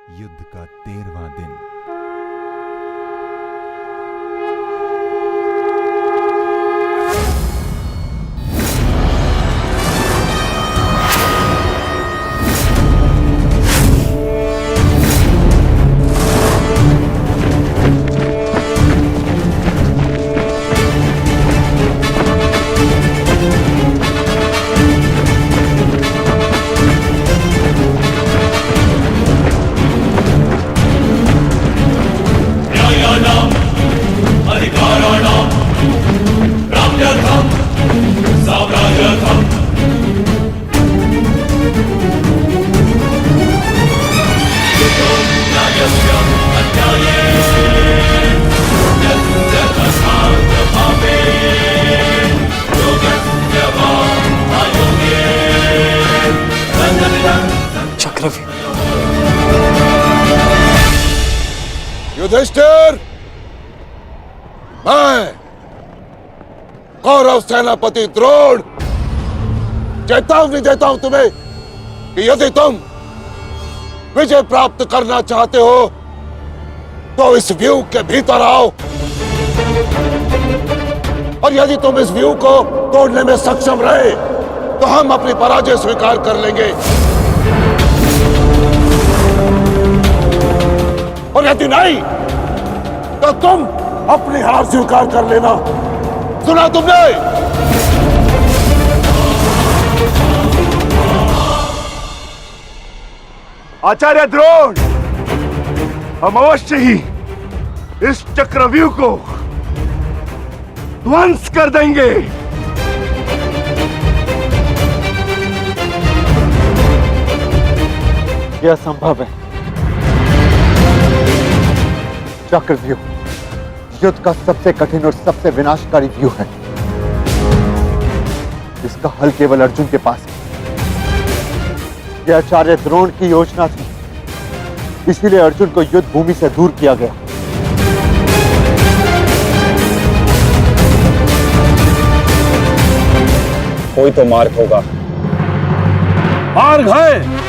युद्ध का 13वां दिन। युधिष्ठिर, मैं कौरव सेनापति द्रोण चेतावनी देता हूं तुम्हें कि यदि तुम विजय प्राप्त करना चाहते हो तो इस व्यू के भीतर आओ, और यदि तुम इस व्यू को तोड़ने में सक्षम रहे तो हम अपनी पराजय स्वीकार कर लेंगे, और यदि नहीं तो तुम अपनी हार स्वीकार कर लेना। सुना तुमने? आचार्य द्रोण, हम अवश्य ही इस चक्रव्यूह को ध्वंस कर देंगे। यह संभव है। चक्रव्यूह युद्ध का सबसे कठिन और सबसे विनाशकारी व्यूह है। इसका हल केवल अर्जुन के पास है। यह आचार्य द्रोण की योजना थी, इसीलिए अर्जुन को युद्ध भूमि से दूर किया गया। कोई तो मार्ग होगा। मार्ग है।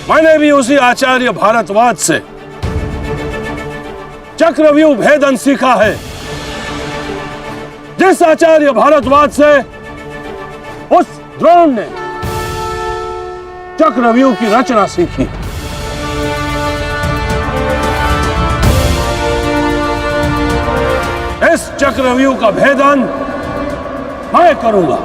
मैंने भी उसी आचार्य भारद्वाज से चक्रव्यूह भेदन सीखा है, जिस आचार्य भारद्वाज से उस द्रोण ने चक्रव्यूह की रचना सीखी। इस चक्रव्यूह का भेदन मैं करूंगा।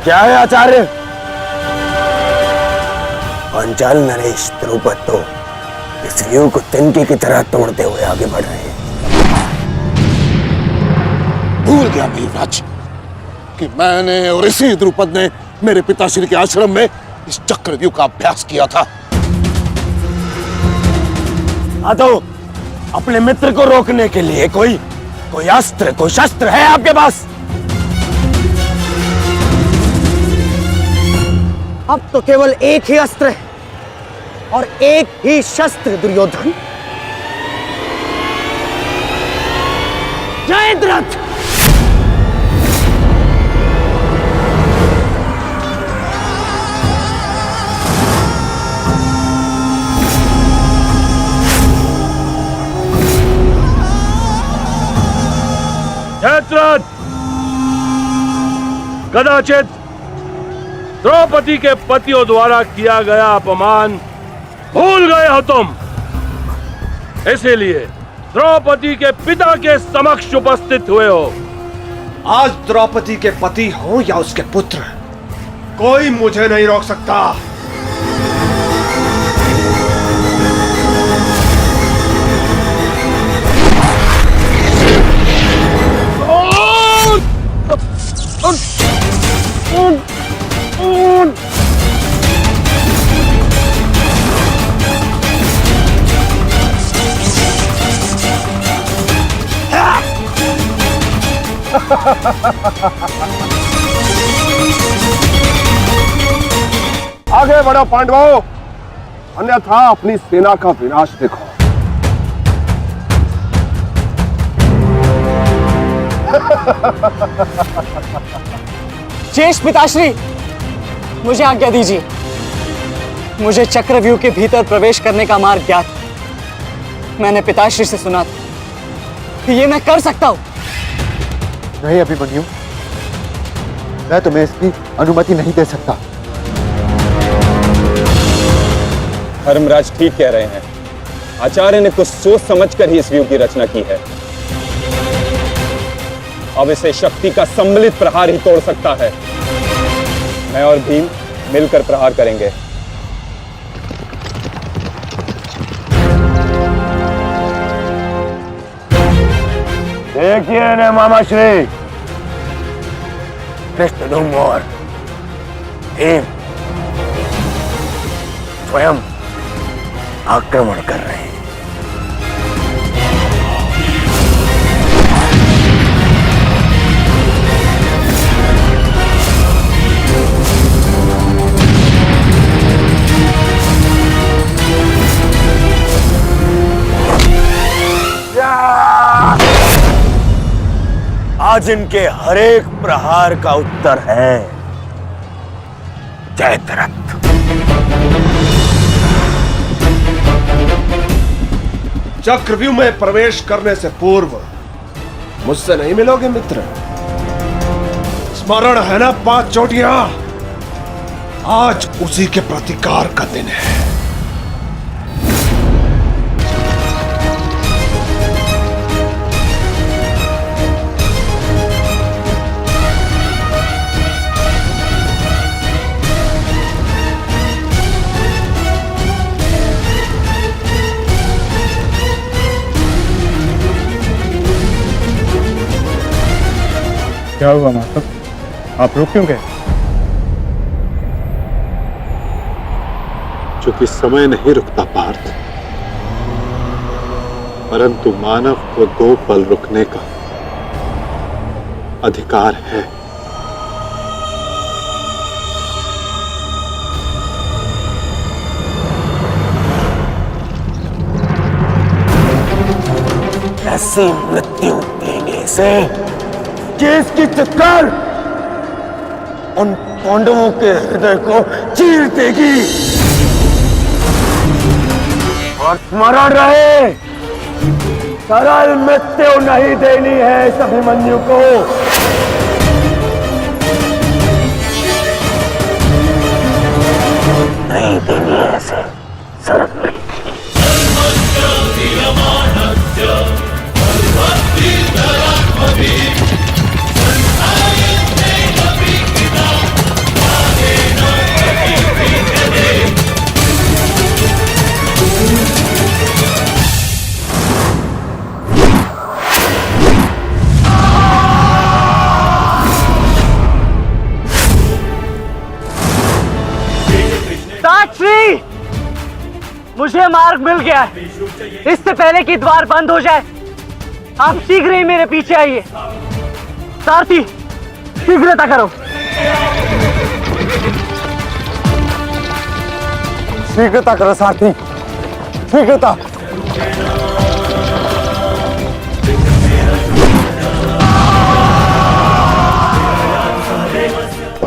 क्या है आचार्य? पांचाल नरेश द्रुपद तो इस व्यू को तिनके की तरह तोड़ते हुए आगे बढ़ रहे हैं। भूल गया वीरराज कि मैंने और इसी द्रुपद ने मेरे पिताश्री के आश्रम में इस चक्रव्यूह का अभ्यास किया था। तो अपने मित्र को रोकने के लिए कोई अस्त्र, कोई शस्त्र है आपके पास? अब तो केवल एक ही अस्त्र है और एक ही शस्त्र, दुर्योधन। जयद्रथ! जयद्रथ, कदाचित द्रौपदी के पतियों द्वारा किया गया अपमान भूल गए हो तुम, इसीलिए द्रौपदी के पिता के समक्ष उपस्थित हुए हो। आज द्रौपदी के पति हो या उसके पुत्र, कोई मुझे नहीं रोक सकता। आगे बढ़ो पांडवों, अन्यथा अपनी सेना का विनाश देखो। शेष पिताश्री, मुझे आज्ञा दीजिए। मुझे चक्रव्यूह के भीतर प्रवेश करने का मार्ग ज्ञात। मैंने पिताश्री से सुना था कि ये मैं कर सकता हूं। नहीं अभिमन्यु, मैं तुम्हें इसकी अनुमति नहीं दे सकता। धर्मराज ठीक कह रहे हैं। आचार्य ने कुछ सोच समझकर ही इस व्यूह की रचना की है। अब इसे शक्ति का सम्मिलित प्रहार ही तोड़ सकता है। मैं और भीम मिलकर प्रहार करेंगे। देखिए ने मामाश्री, कृष्ण और भीम स्वयं आक्रमण कर रहे हैं। आज इनके हरेक प्रहार का उत्तर है जयद्रथ। चक्रव्यूह में प्रवेश करने से पूर्व मुझसे नहीं मिलोगे मित्र? स्मरण है ना 5 चोटियां? आज उसी के प्रतिकार का दिन है। क्या हुआ माधव? आप रुक क्यों गए? चूंकि समय नहीं रुकता पार्थ, परंतु मानव को 2 पल रुकने का अधिकार है। ऐसी मृत्यु देने से केस की चक्कर उन पांडवों के हृदय को चीर देगी। और स्मरण रहे, सरल मृत्यु नहीं देनी है इस अभिमन्यु को। नहीं देनी है ऐसे सरल मृत्यु। साक्षी, मुझे मार्ग मिल गया है। इससे पहले कि द्वार बंद हो जाए, आप शीघ्र ही मेरे पीछे आइए। सारथी, शीघ्रता करो। शीघ्रता करो सारथी, शीघ्रता।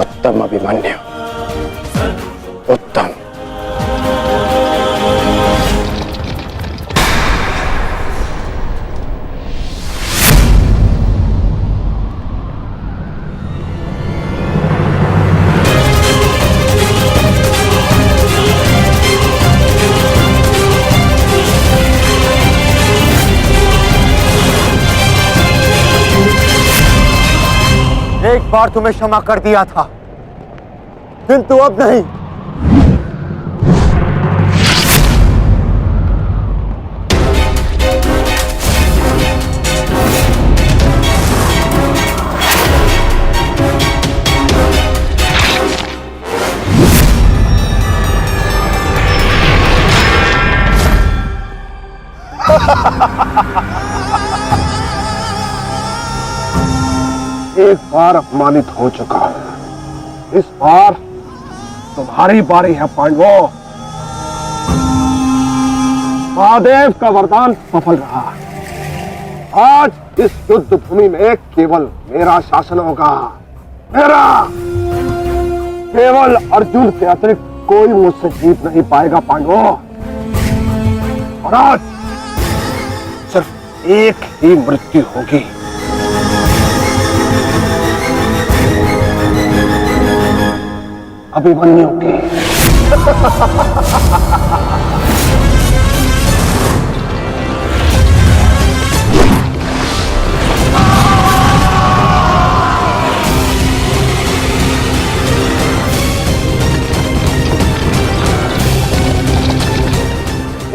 उत्तम अभिमन्यु, उत्तम। एक बार तुम्हें क्षमा कर दिया था, किंतु अब नहीं। एक बार अपमानित हो चुका हूं। इस बार तुम्हारी बारी है पांडवों। महादेव का वरदान सफल रहा। आज इस युद्ध भूमि में केवल मेरा शासन होगा, मेरा। केवल अर्जुन के अतिरिक्त कोई मुझसे जीत नहीं पाएगा पांडवों। और आज सिर्फ एक ही मृत्यु होगी। अभिमन्यु की।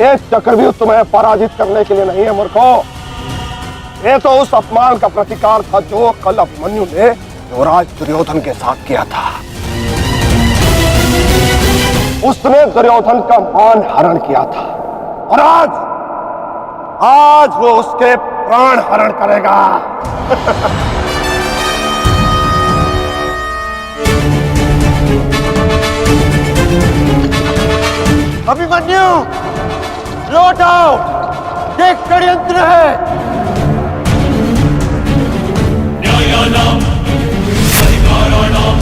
एक चक्रव्यूह तुम्हें पराजित करने के लिए नहीं है मूर्खों। ये तो उस अपमान का प्रतिकार था जो कल अभिमन्यु ने युवराज दुर्योधन के साथ किया था। उसने दुर्योधन का मान हरण किया था और आज वो उसके प्राण हरण करेगा। अभिमन्यु, लौट आओ, ये षड्यंत्र है। न्यायानाम अधिकाराणाम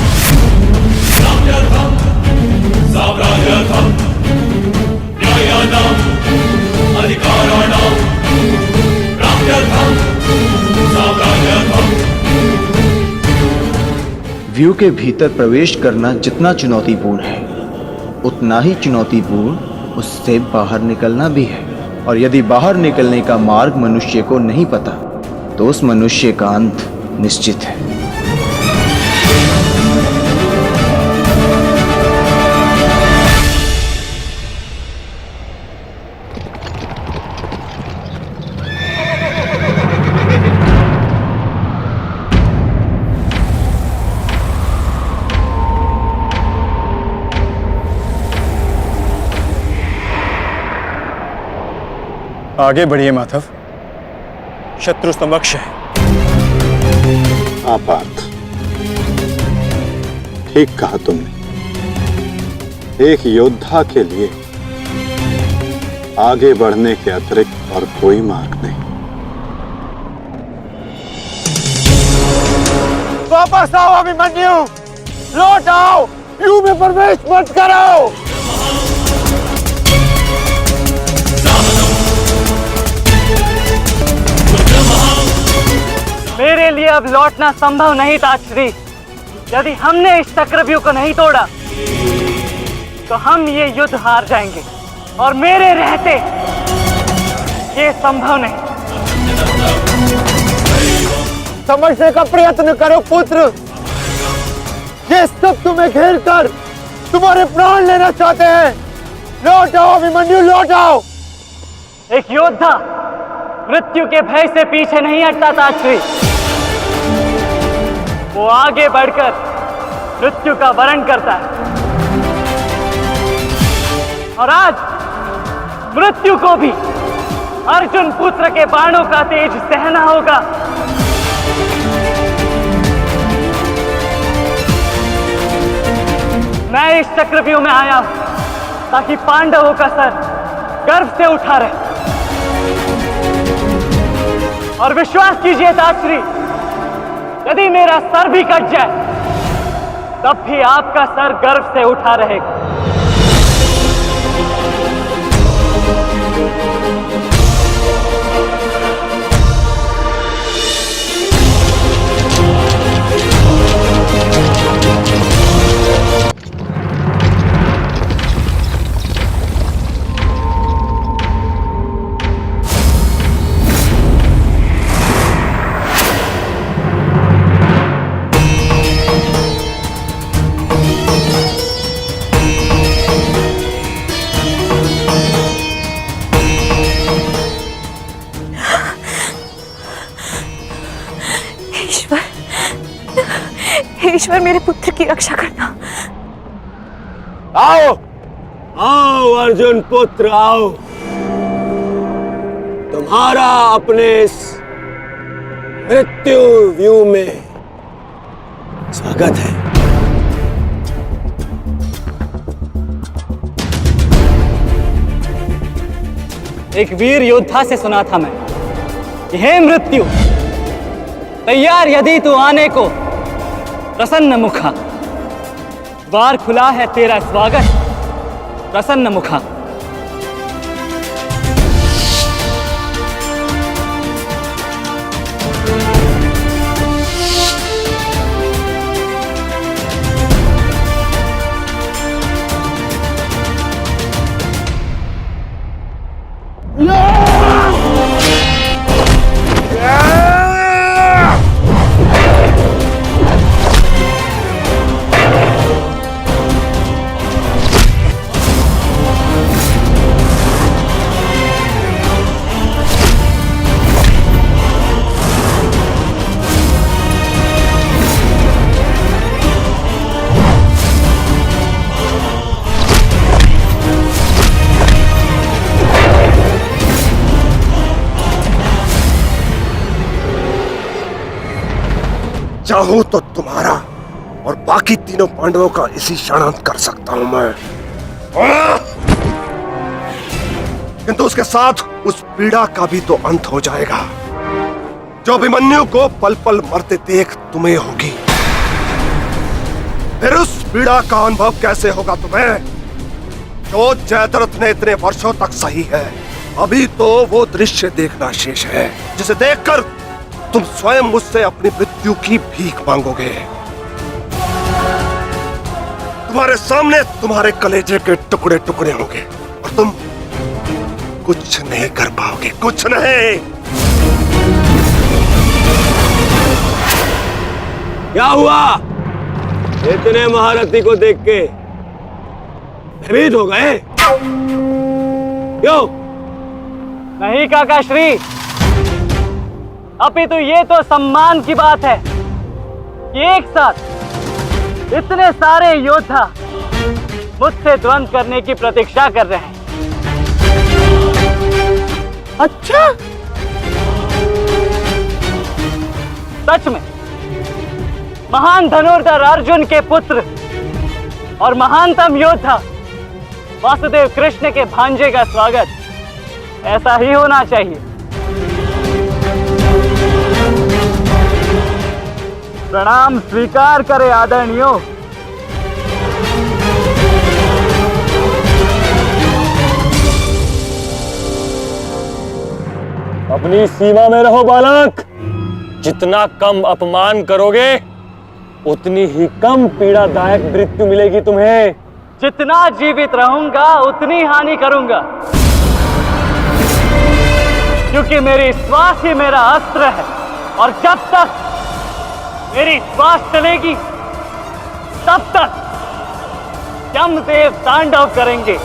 साम्यर्थम साम्राज्यर्थम। न्यायानाम अधिकाराणाम साम्यर्थम साम्राज्यर्थम। व्यू के भीतर प्रवेश करना जितना चुनौतीपूर्ण है, उतना ही चुनौतीपूर्ण उससे बाहर निकलना भी है। और यदि बाहर निकलने का मार्ग मनुष्य को नहीं पता, तो उस मनुष्य का अंत निश्चित है। आगे बढ़िए माधव, शत्रु समक्ष है। हाँ पार्थ, ठीक कहा तुमने। एक योद्धा के लिए आगे बढ़ने के अतिरिक्त और कोई मार्ग नहीं। वापस आओ अभिमन्यु, लौट आओ, व्यू में प्रवेश मत करो। मेरे लिए अब लौटना संभव नहीं था श्री। यदि हमने इस चक्रव्यूह को नहीं तोड़ा तो हम ये युद्ध हार जाएंगे, और मेरे रहते ये संभव नहीं। समझने का प्रयत्न करो पुत्र। ये सब तुम्हें घेर कर तुम्हारे प्राण लेना चाहते हैं। लौट आओ अभिमन्यु, लौट आओ। एक योद्धा मृत्यु के भय से पीछे नहीं हटता था श्री। वो आगे बढ़कर मृत्यु का वरण करता है। और आज मृत्यु को भी अर्जुन पुत्र के बाणों का तेज सहना होगा। मैं इस चक्रव्यूह में आया हूं ताकि पांडवों का सर गर्व से उठा रहे। और विश्वास कीजिए ताश्री, यदि मेरा सर भी कट जाए तब भी आपका सर गर्व से उठा रहेगा। ईश्वर, मेरे पुत्र की रक्षा करना। आओ आओ अर्जुन पुत्र, आओ। तुम्हारा अपने इस मृत्यु व्यू में स्वागत है। एक वीर योद्धा से सुना था मैं कि हे मृत्यु, तैयार यदि तू आने को, प्रसन्न मुखा, द्वार खुला है तेरा स्वागत, प्रसन्न मुखा। चाहूं तो तुम्हारा और बाकी तीनों पांडवों का इसी क्षण अंत कर सकता हूं मैं। किंतु उसके साथ उस पीड़ा का भी तो अंत हो जाएगा जो अभिमन्यु को पल पल मरते देख तुम्हें होगी। फिर उस पीड़ा का अनुभव कैसे होगा तुम्हें जो जयद्रथ ने इतने वर्षों तक सही है। अभी तो वो दृश्य देखना शेष है जिसे देखकर तुम स्वयं मुझसे अपनी मृत्यु की भीख मांगोगे। तुम्हारे सामने तुम्हारे कलेजे के टुकड़े टुकड़े होंगे और तुम कुछ नहीं कर पाओगे, कुछ नहीं। क्या हुआ? इतने महारथी को देख के भयभीत हो गए? क्यों? नहीं काका श्री, अपितु ये तो सम्मान की बात है कि एक साथ इतने सारे योद्धा मुझसे द्वंद्व करने की प्रतीक्षा कर रहे हैं। अच्छा, सच में महान धनुर्धर अर्जुन के पुत्र और महानतम योद्धा वासुदेव कृष्ण के भांजे का स्वागत ऐसा ही होना चाहिए। प्रणाम स्वीकार करे आदरणीयों। अपनी सीमा में रहो बालक। जितना कम अपमान करोगे उतनी ही कम पीड़ादायक मृत्यु मिलेगी तुम्हें। जितना जीवित रहूंगा उतनी हानि करूंगा, क्योंकि मेरी श्वास ही मेरा अस्त्र है और जब तक मेरी श्वास चलेगी तब तक यमदेव तांडव करेंगे।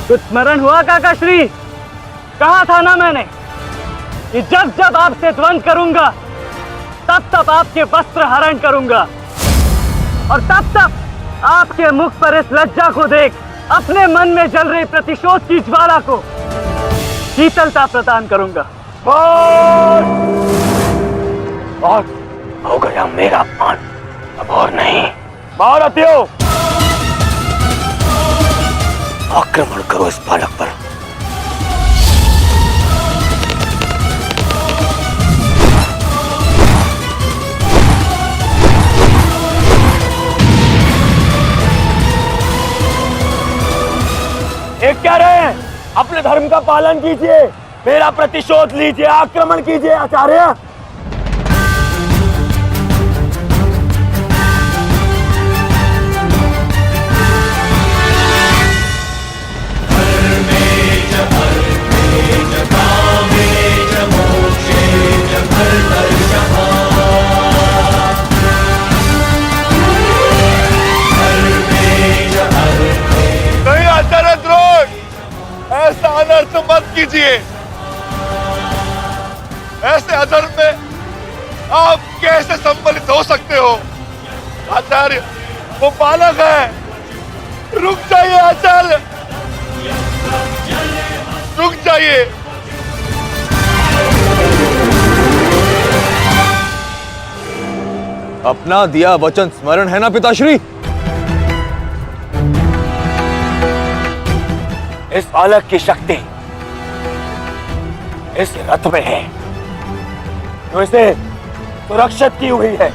कुछ स्मरण हुआ काका श्री? कहा था ना मैंने कि जब जब आपसे द्वंद्व करूंगा तब तब आपके वस्त्र हरण करूंगा और तब तब आपके मुख पर इस लज्जा को देख अपने मन में जल रही प्रतिशोध की ज्वाला को शीतलता प्रदान करूंगा। और हो गया मेरा अपमान, अब और नहीं। महारथियों, आक्रमण करो इस बालक पर। एक क्या रहे हैं? अपने धर्म का पालन कीजिए, मेरा प्रतिशोध लीजिए, आक्रमण कीजिए आचार्य। नहीं आचार्य द्रोण, ऐसा अनर्थ मत कीजिए। ऐसे अधर्म में आप कैसे सम्मिलित हो सकते हो? आचार्य, वो बालक है। रुक जाइए आचार्य, रुक जाइए। अपना दिया वचन स्मरण है ना पिताश्री? इस बालक की शक्ति इस रथ में है, जो इसे सुरक्षित की हुई है।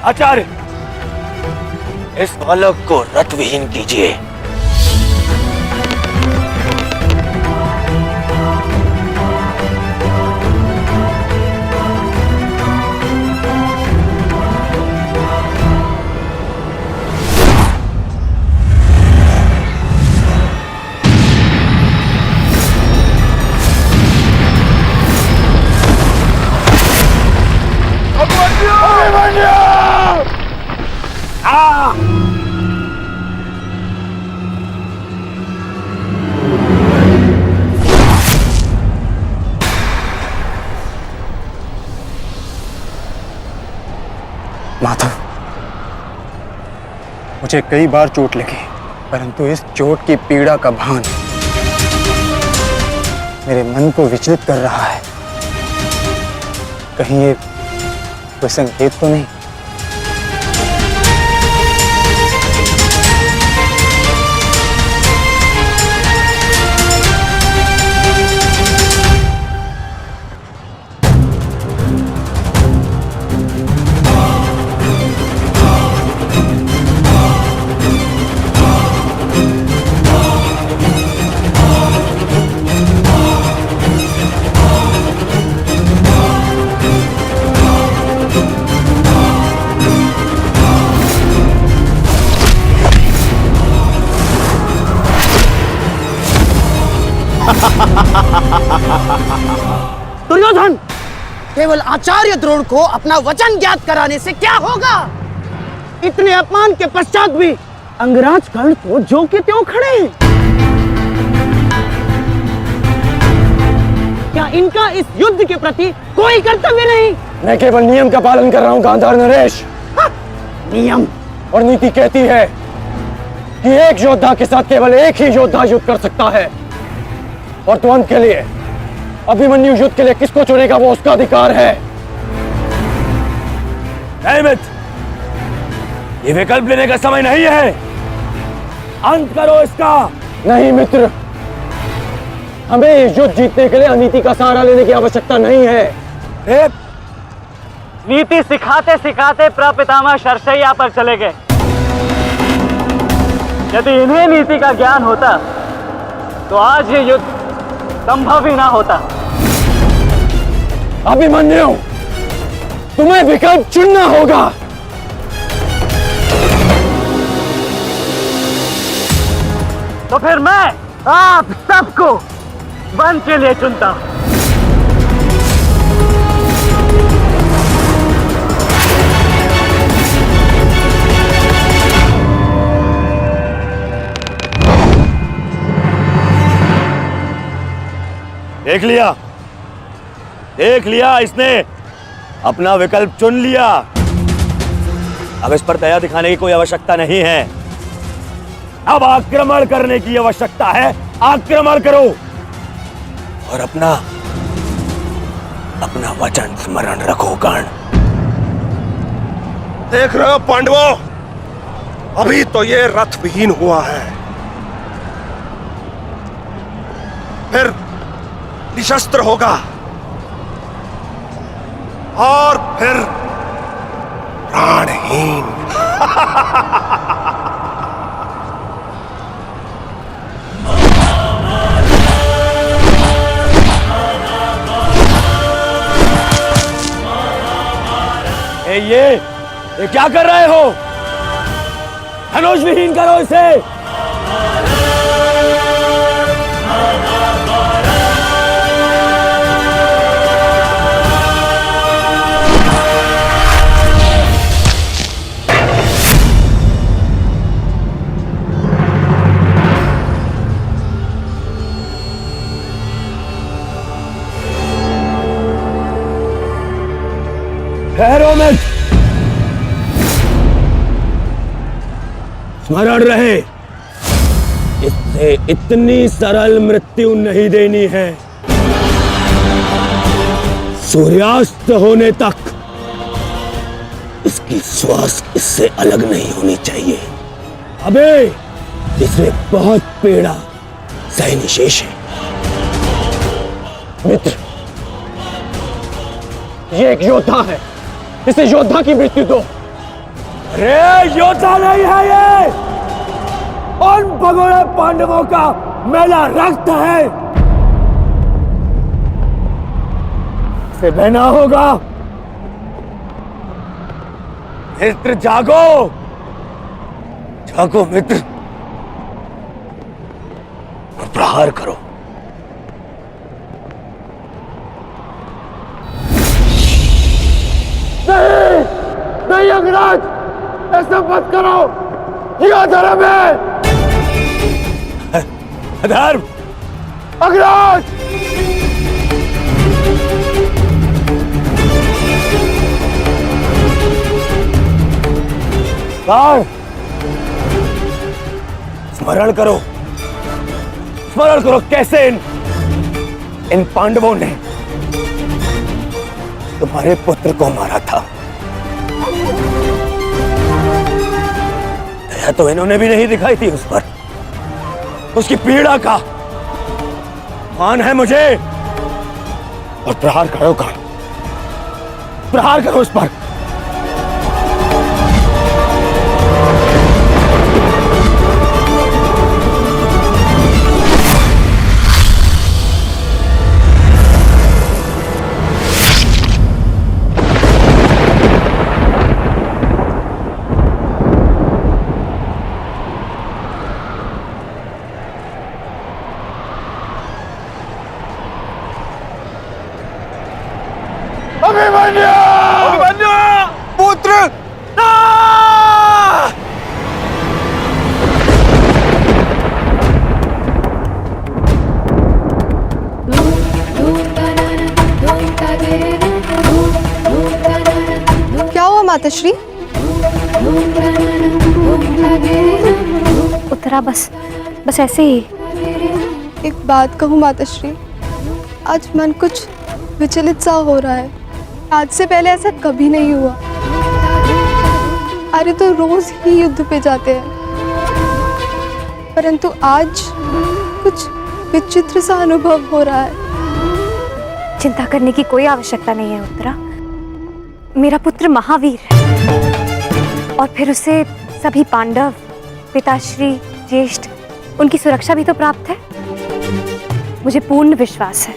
आचार्य, इस बालक को रथ विहीन कीजिए। माधव, मुझे कई बार चोट लगी, परंतु इस चोट की पीड़ा का भान मेरे मन को विचलित कर रहा है। कहीं ये कोई संकेत तो नहीं? दुर्योधन, केवल आचार्य द्रोण को अपना वचन ज्ञात कराने से क्या होगा? इतने अपमान के पश्चात भी अंगराज कर्ण तो जो के त्यों खड़े हैं। क्या इनका इस युद्ध के प्रति कोई कर्तव्य नहीं? मैं केवल नियम का पालन कर रहा हूं गांधार नरेश। नियम और नीति कहती है कि एक योद्धा के साथ केवल एक ही योद्धा युद्ध कर सकता है, और तुरंत के लिए अभिमन्यु युद्ध के लिए किसको चुनेगा वो उसका अधिकार है। मित्र, ये विकल्प लेने का समय नहीं है, अंत करो इसका। नहीं मित्र, हमें इस युद्ध जीतने के लिए अनीति का सहारा लेने की आवश्यकता नहीं है। नीति सिखाते सिखाते प्रपितामह शरशैया पर चले गए। यदि इन्हें नीति का ज्ञान होता तो आज ये युद्ध संभव ही ना होता। अभिमन्यु, तुम्हें विकल्प चुनना होगा। तो फिर मैं आप सबको वन के लिए चुनता हूं। देख लिया इसने अपना विकल्प चुन लिया। अब इस पर दया दिखाने की कोई आवश्यकता नहीं है। अब आक्रमण करने की आवश्यकता है। आक्रमण करो और अपना वचन स्मरण रखो कर्ण। देख रहे हो पांडवों, अभी तो ये रथ विहीन हुआ है, फिर निशस्त्र होगा और फिर प्राणहीन। अरे ये क्या कर रहे हो? धनुष विहीन करो इसे। ठहरो मत, स्मरण रहे, इससे इतनी सरल मृत्यु नहीं देनी है। सूर्यास्त होने तक इसकी श्वास इससे अलग नहीं होनी चाहिए। अबे इसे बहुत पीड़ा सहनी शेष है। मित्र, ये एक योद्धा है, इसे योद्धा की मृत्यु दो। अरे योद्धा नहीं है ये, उन भगोड़े पांडवों का मेला रक्त है। इसे बहना होगा। मित्र जागो, जागो मित्र, और प्रहार करो। नहीं अंगराज, ऐसा मत करो, ये अधर्म है। अधर्म? अंगराज! स्मरण करो, स्मरण करो कैसे इन पांडवों ने तुम्हारे पुत्र को मारा था। दया तो इन्होंने भी नहीं दिखाई थी उस पर। उसकी पीड़ा का मान है मुझे, और प्रहार करो, प्रहार करो उस पर। अभिमन्यु! पुत्र! क्या हुआ माताश्री? उत्तरा बस ऐसे ही। एक बात कहूँ माताश्री, आज मन कुछ विचलित सा हो रहा है। आज से पहले ऐसा कभी नहीं हुआ। अरे तो रोज ही युद्ध पे जाते हैं, परंतु आज कुछ विचित्र सा अनुभव हो रहा है। चिंता करने की कोई आवश्यकता नहीं है उत्तरा। मेरा पुत्र महावीर है, और फिर उसे सभी पांडव, पिताश्री, ज्येष्ठ, उनकी सुरक्षा भी तो प्राप्त है। मुझे पूर्ण विश्वास है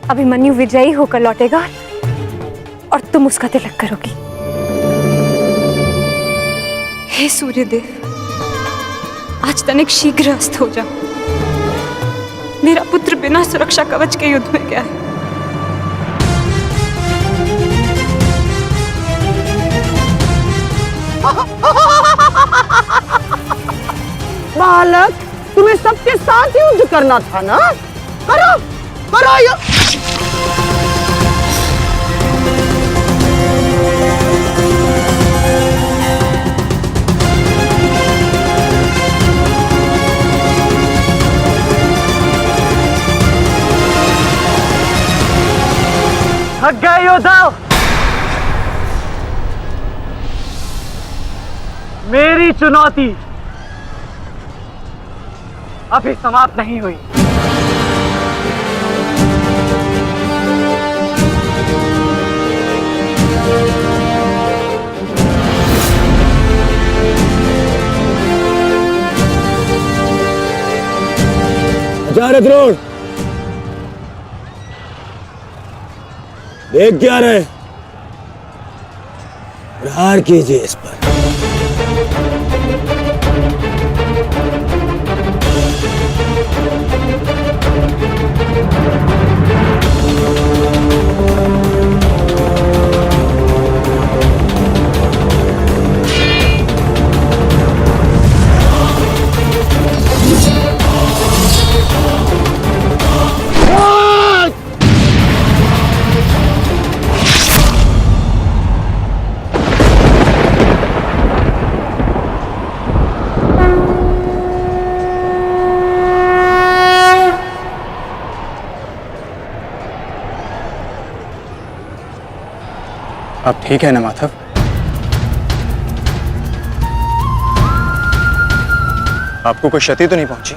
अभिमन्यु विजयी होकर लौटेगा और तुम उसका तिलक करोगी। हे सूर्यदेव, आज तनिक शीघ्र अस्त हो जाओ। मेरा पुत्र बिना सुरक्षा कवच के युद्ध में गया है। बालक, तुम्हें सबके साथ युद्ध करना था ना? करो, करो युद्ध। थक गए योद्धा? मेरी चुनौती अभी समाप्त नहीं हुई। आचार्य द्रोण, देख क्या रहे? प्रहार कीजिए इस पर। अब ठीक है ना माधव? आपको कोई क्षति तो नहीं पहुंची?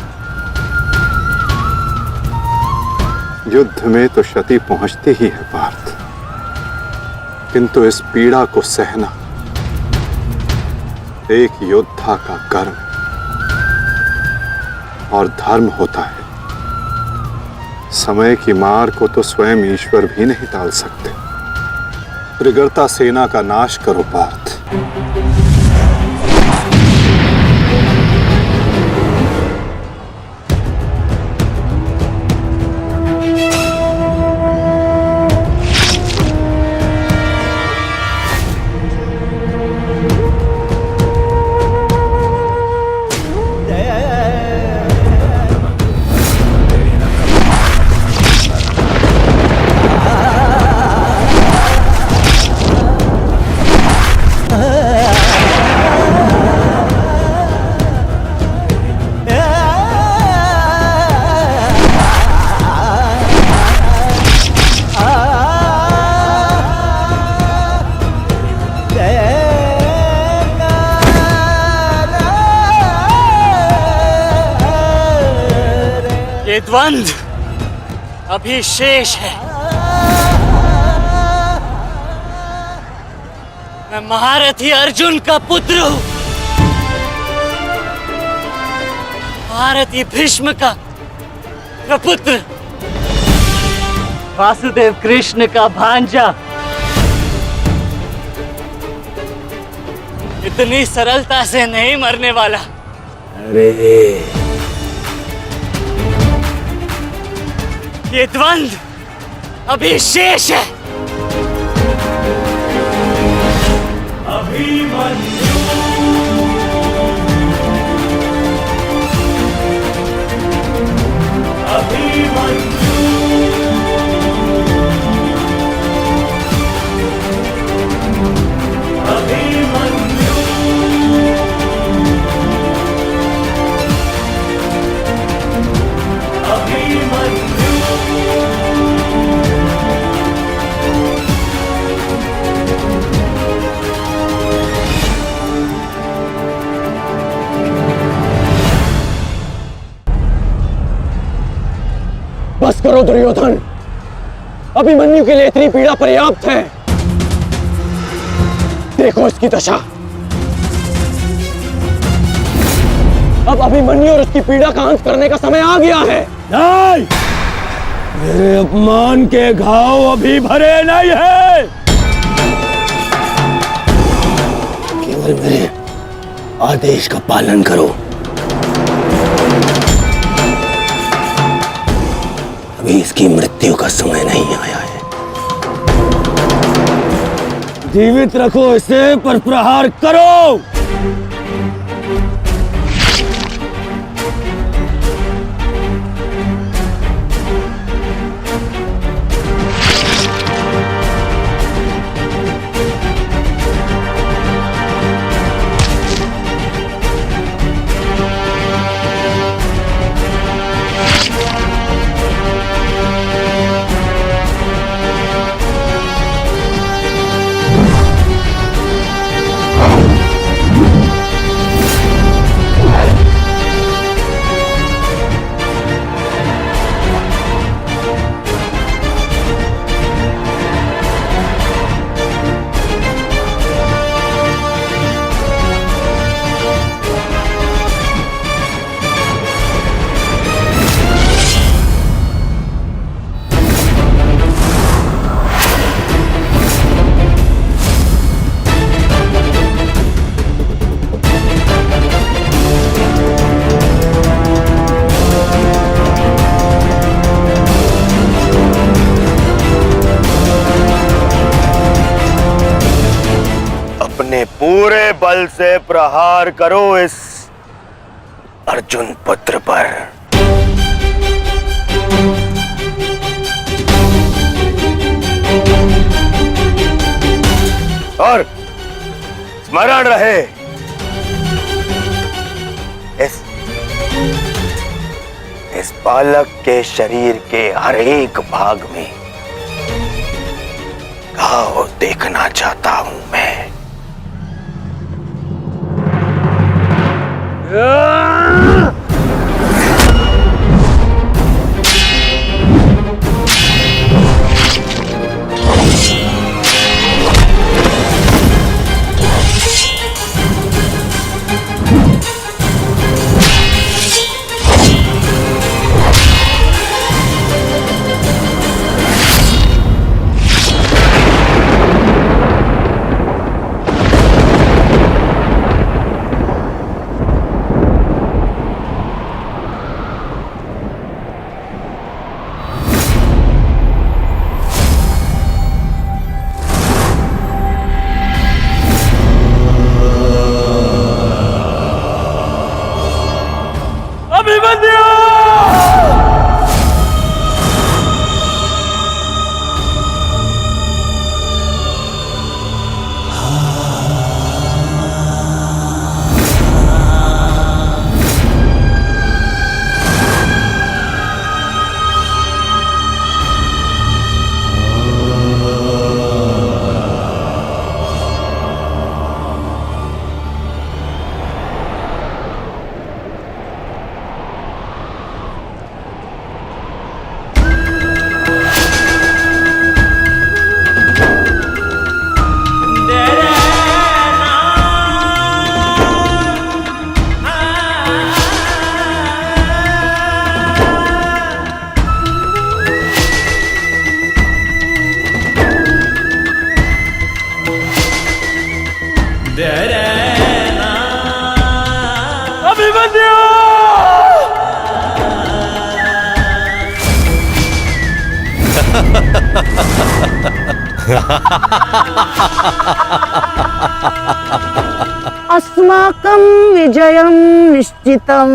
युद्ध में तो क्षति पहुंचती ही है पार्थ, किंतु इस पीड़ा को सहना एक योद्धा का कर्म और धर्म होता है। समय की मार को तो स्वयं ईश्वर भी नहीं टाल सकते। त्रिगर्ता सेना का नाश करो पार्थ। ये द्वंद्व अभी शेष है। मैं महारथी अर्जुन का पुत्र हूं, महारथी भीष्म का प्रपुत्र, वासुदेव कृष्ण का भांजा। इतनी सरलता से नहीं मरने वाला। अरे ये द्वंद्व अभी शेष है। अभिमन्यु अभिमन्यु अभिमन्यु अभिमन्यु बस करो दुर्योधन, अभिमन्यु के लिए इतनी पीड़ा पर्याप्त है। देखो इसकी दशा। अब अभिमन्यु और उसकी पीड़ा का अंत करने का समय आ गया है। नहीं, मेरे अपमान के घाव अभी भरे नहीं है। केवल मेरे आदेश का पालन करो। अभी इसकी मृत्यु का समय नहीं आया है। जीवित रखो इसे, पर प्रहार करो। बल से प्रहार करो इस अर्जुन पुत्र पर। और स्मरण रहे, इस बालक के शरीर के हर एक भाग में घाव देखना चाहता हूं मैं। अस्माकं विजयं निश्चितम्।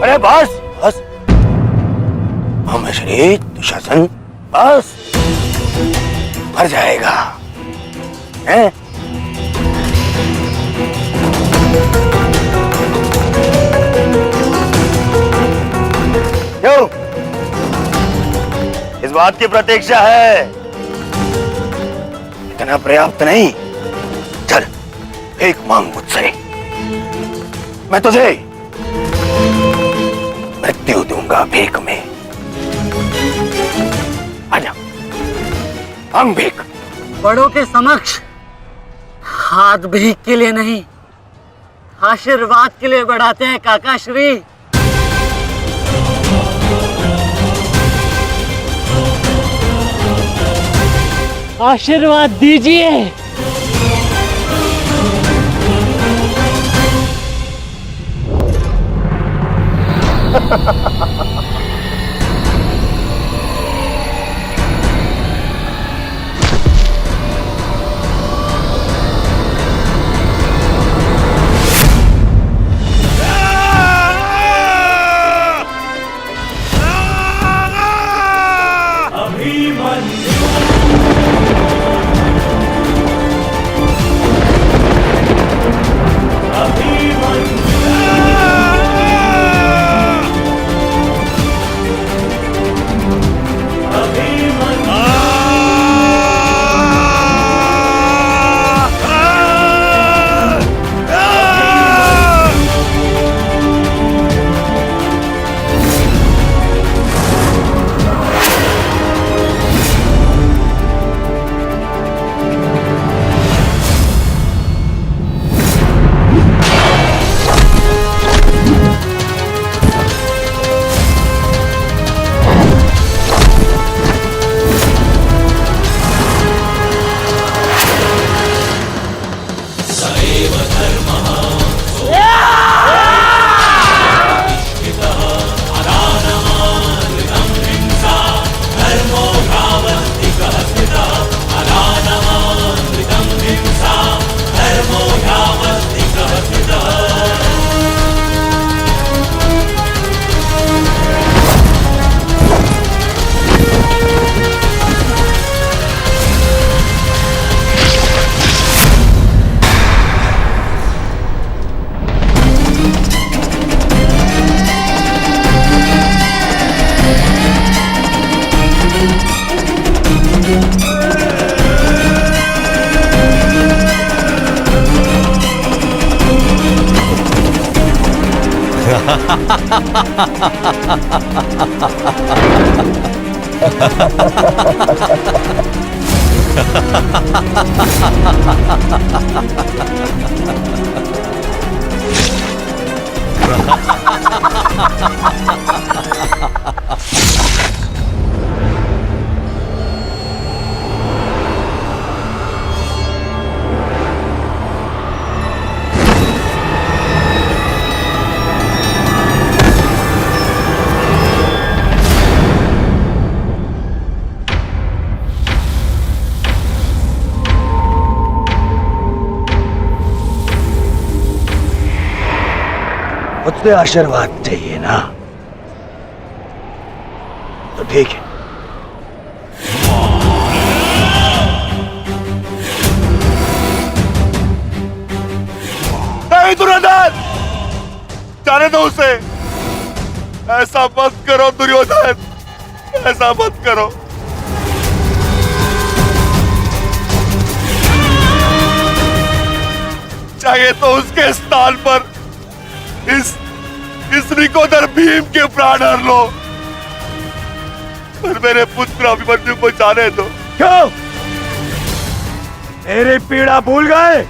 अरे बस बस, महामश्री दुशासन बस, मर जाएगा हैं? क्यों? इस बात की प्रतीक्षा है? इतना पर्याप्त नहीं? चल एक मांग मुझसे, मैं तुझे मृत्यु दूंगा भीख में। आजा, मांग भीख। बड़ों के समक्ष हाथ भीख के लिए नहीं, आशीर्वाद के लिए बढ़ाते हैं काका श्री। आशीर्वाद दीजिए। मुझसे आशीर्वाद चाहिए ना, तो ठीक है। नहीं दुर्योधन, जाने दो उसे। ऐसा मत करो दुर्योधन, ऐसा मत करो। चाहिए तो उसके स्थान पर इस रिकोदर भीम के प्राण हर लो, पर मेरे पुत्र अभिमन्यु को जाने दो। क्यों? मेरी पीड़ा भूल गए?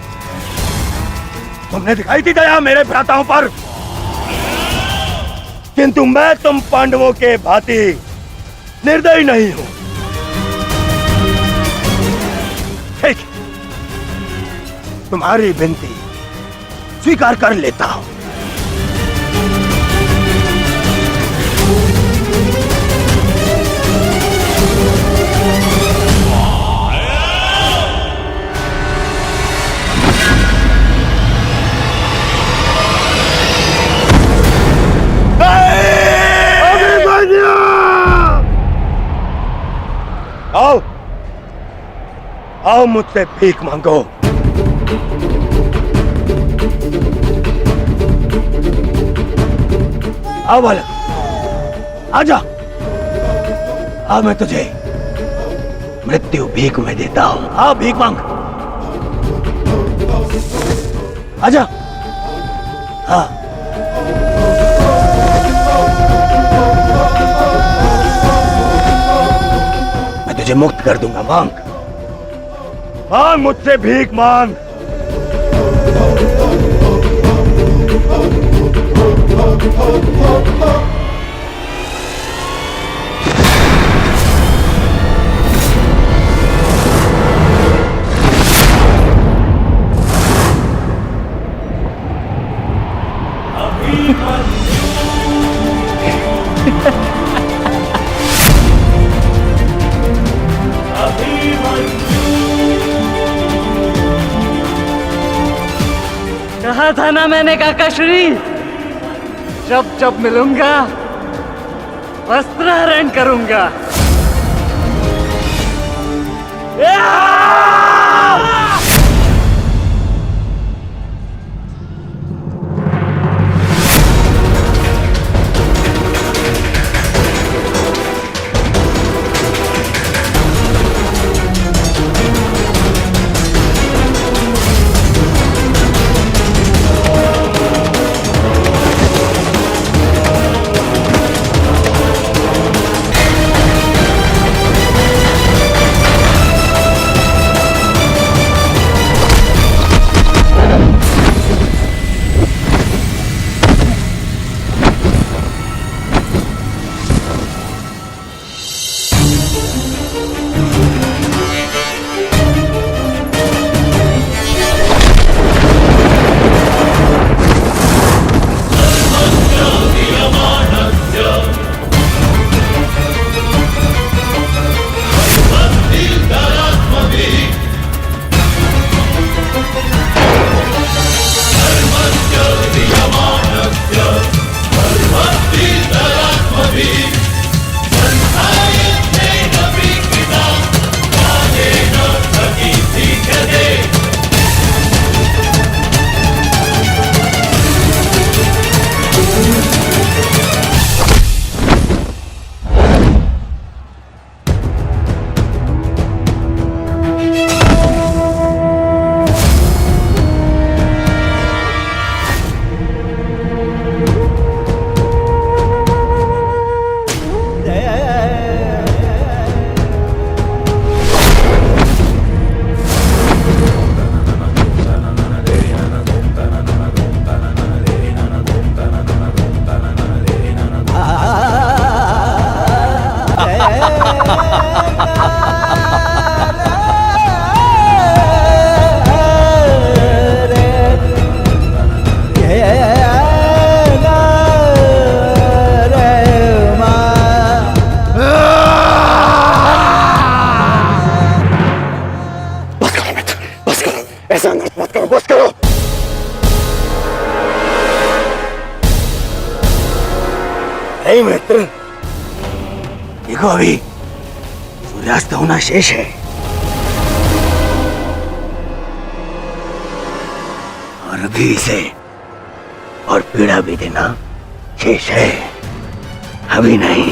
तुमने दिखाई थी दया मेरे भ्राताओं पर, किंतु मैं तुम पांडवों के भांति निर्दयी नहीं हूं। ठीक, तुम्हारी विनती स्वीकार कर लेता हूं। आओ, आओ मुझसे भीख मांगो। आओ बालक, आजा। आ मैं तुझे मृत्यु भीख में देता हूं। आओ भीख मांग, आजा। हाँ, तुझे मुक्त कर दूंगा। मांग, मांग मुझसे भीख मांग। कहा था ना मैंने काकाश्री, जब जब मिलूंगा वस्त्रहरण करूंगा। संघर्ष मत करो, बस करो। नहीं मित्र, देखो अभी सूर्यास्त होना शेष है और अभी इसे और पीड़ा भी देना शेष है, अभी नहीं।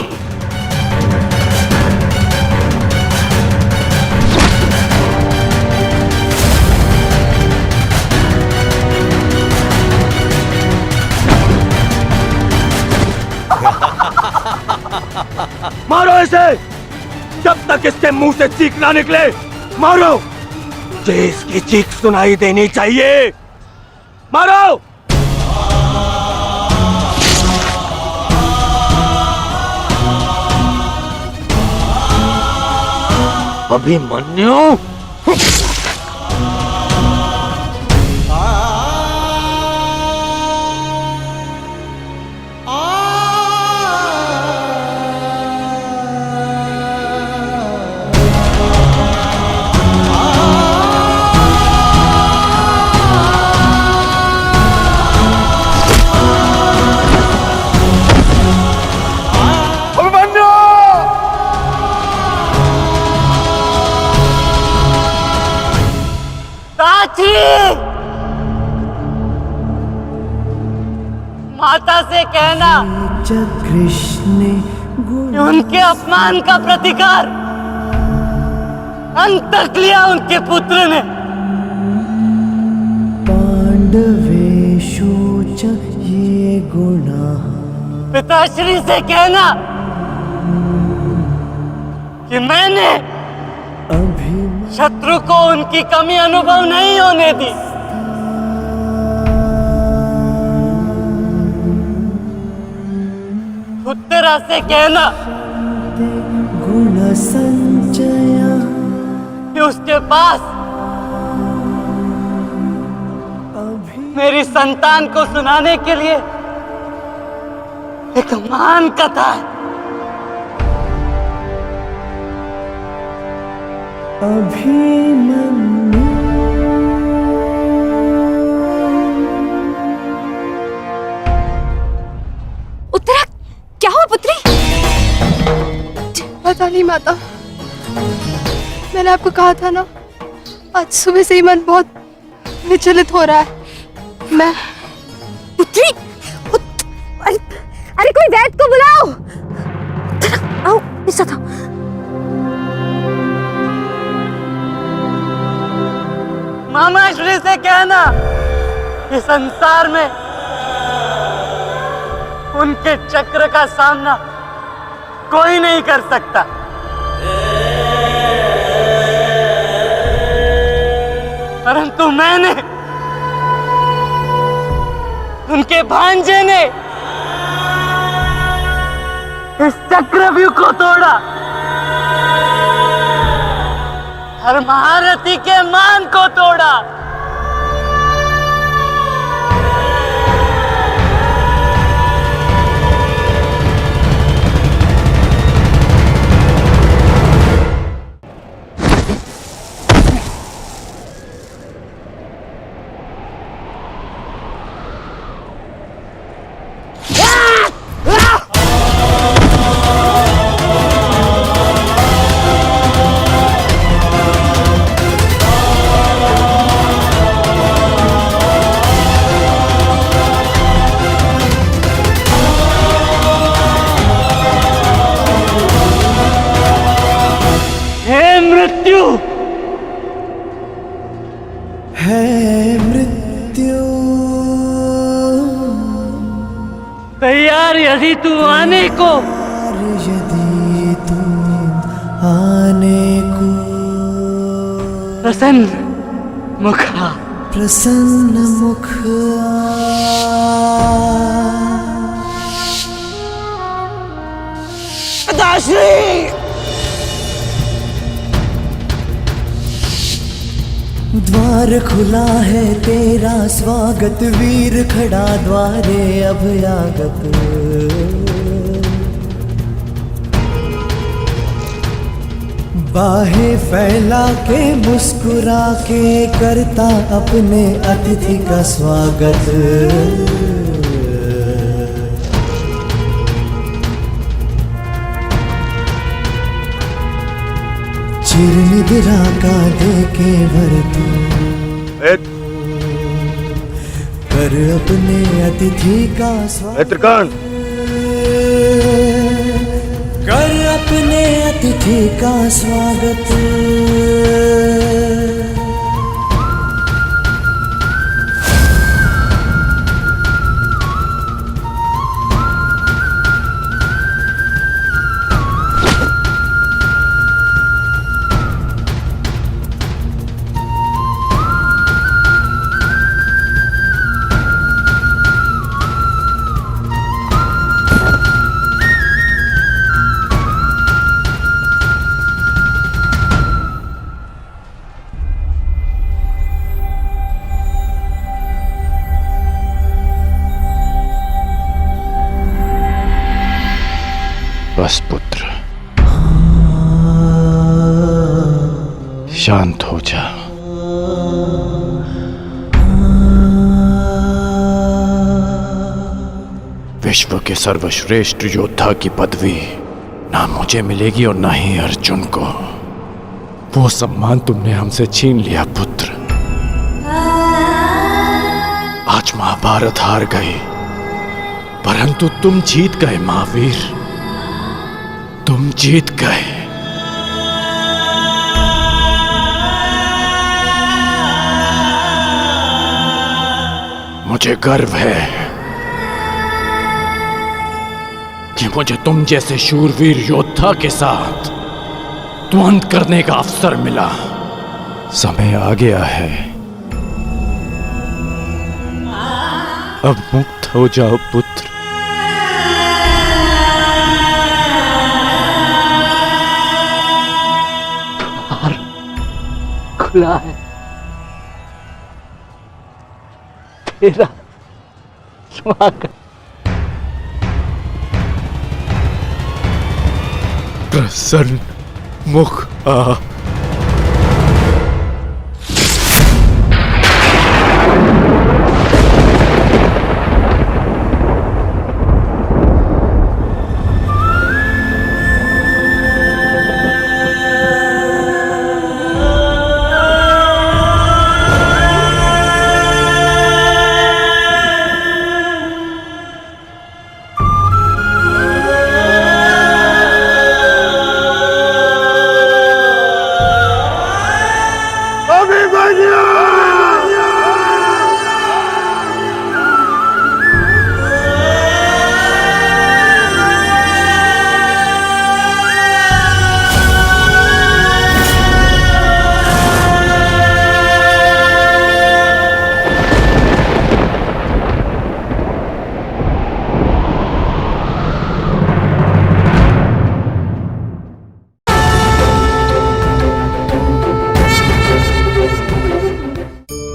मारो इसे जब तक इसके मुंह से चीख ना निकले। मारो, मुझे इसकी चीख सुनाई देनी चाहिए। मारो। अभिमन्यु, माता से कहना कि उनके अपमान का प्रतिकार अंत तक लिया उनके पुत्र ने। पांडवेषु च ये गुणाः। पिताश्री से कहना कि मैंने शत्रु को उनकी कमी अनुभव नहीं होने दी। उत्तरा से कहना गुण संचय कि उसके पास मेरी संतान को सुनाने के लिए एक महान कथा है। अभिमन्यु, उत्तरा, क्या हुआ पुत्री? पता नहीं माता, मैंने आपको कहा था ना, आज सुबह से ही मन बहुत विचलित हो रहा है। मैं पुत्री, अरे कोई वैद्य को बुलाओ। आओ, ऐसा था। मामा श्री से कहना कि संसार में उनके चक्र का सामना कोई नहीं कर सकता। परंतु मैंने, उनके भांजे ने इस चक्रव्यूह को तोड़ा और महारथी के मान को तोड़ा। मृत्यु है मृत्यु, तैयार यदि तू आने को, यदि तू आने को, प्रसन्न मुख आ, प्रसन्न मुख पिताश्री, द्वार खुला है तेरा स्वागत, वीर खड़ा द्वारे अभयागत। बाहें फैला के मुस्कुरा के करता अपने अतिथि का स्वागत। चिरनिद्रा का दे के वर तू कर अपने अतिथि का स्वागत। कर अपने अतिथि का स्वागत। बस पुत्र, शांत हो जा। विश्व के सर्वश्रेष्ठ योद्धा की पदवी ना मुझे मिलेगी और ना ही अर्जुन को। वो सम्मान तुमने हमसे छीन लिया पुत्र। आज महाभारत हार गई, परंतु तुम जीत गए महावीर, तुम जीत गए। मुझे गर्व है कि मुझे तुम जैसे शूरवीर योद्धा के साथ द्वंद्व करने का अवसर मिला। समय आ गया है, अब मुक्त हो जाओ पुत्र। खुला है, तेरा स्वागत। प्रसन्न मुख आ।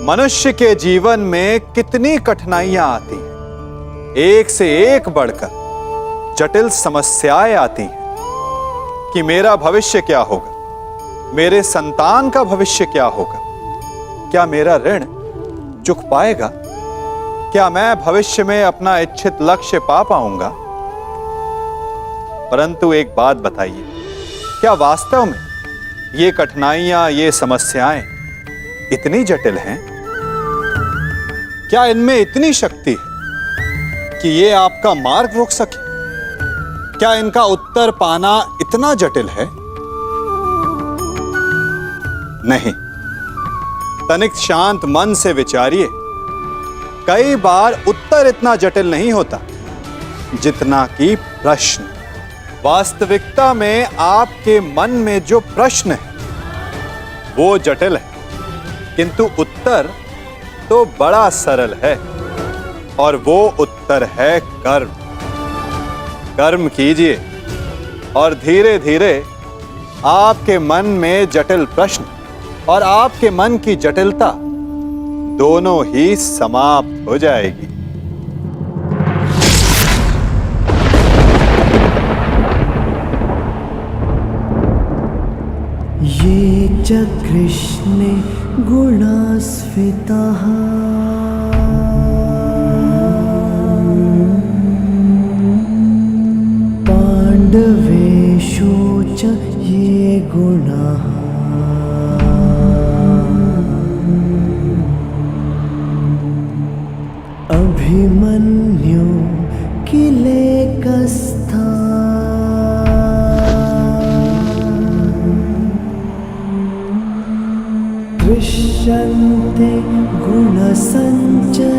मनुष्य के जीवन में कितनी कठिनाइयां आती हैं, एक से एक बढ़कर जटिल समस्याएं आती हैं कि मेरा भविष्य क्या होगा, मेरे संतान का भविष्य क्या होगा, क्या मेरा ऋण चुक पाएगा, क्या मैं भविष्य में अपना इच्छित लक्ष्य पा पाऊंगा। परंतु एक बात बताइए, क्या वास्तव में ये कठिनाइयां, ये समस्याएं इतनी जटिल हैं? क्या इनमें इतनी शक्ति है कि ये आपका मार्ग रोक सके? क्या इनका उत्तर पाना इतना जटिल है? नहीं, तनिक शांत मन से विचारिए। कई बार उत्तर इतना जटिल नहीं होता जितना कि प्रश्न। वास्तविकता में आपके मन में जो प्रश्न है वो जटिल है, किंतु उत्तर तो बड़ा सरल है, और वो उत्तर है कर्म। कर्म कीजिए और धीरे धीरे आपके मन में जटिल प्रश्न और आपके मन की जटिलता दोनों ही समाप्त हो जाएगी। ये च कृष्णे गुणास्फिताः पाण्डवेषु च ये गुणाः अभिमन्यु किलेकस्था दृश्यन्ते गुणसञ्चयः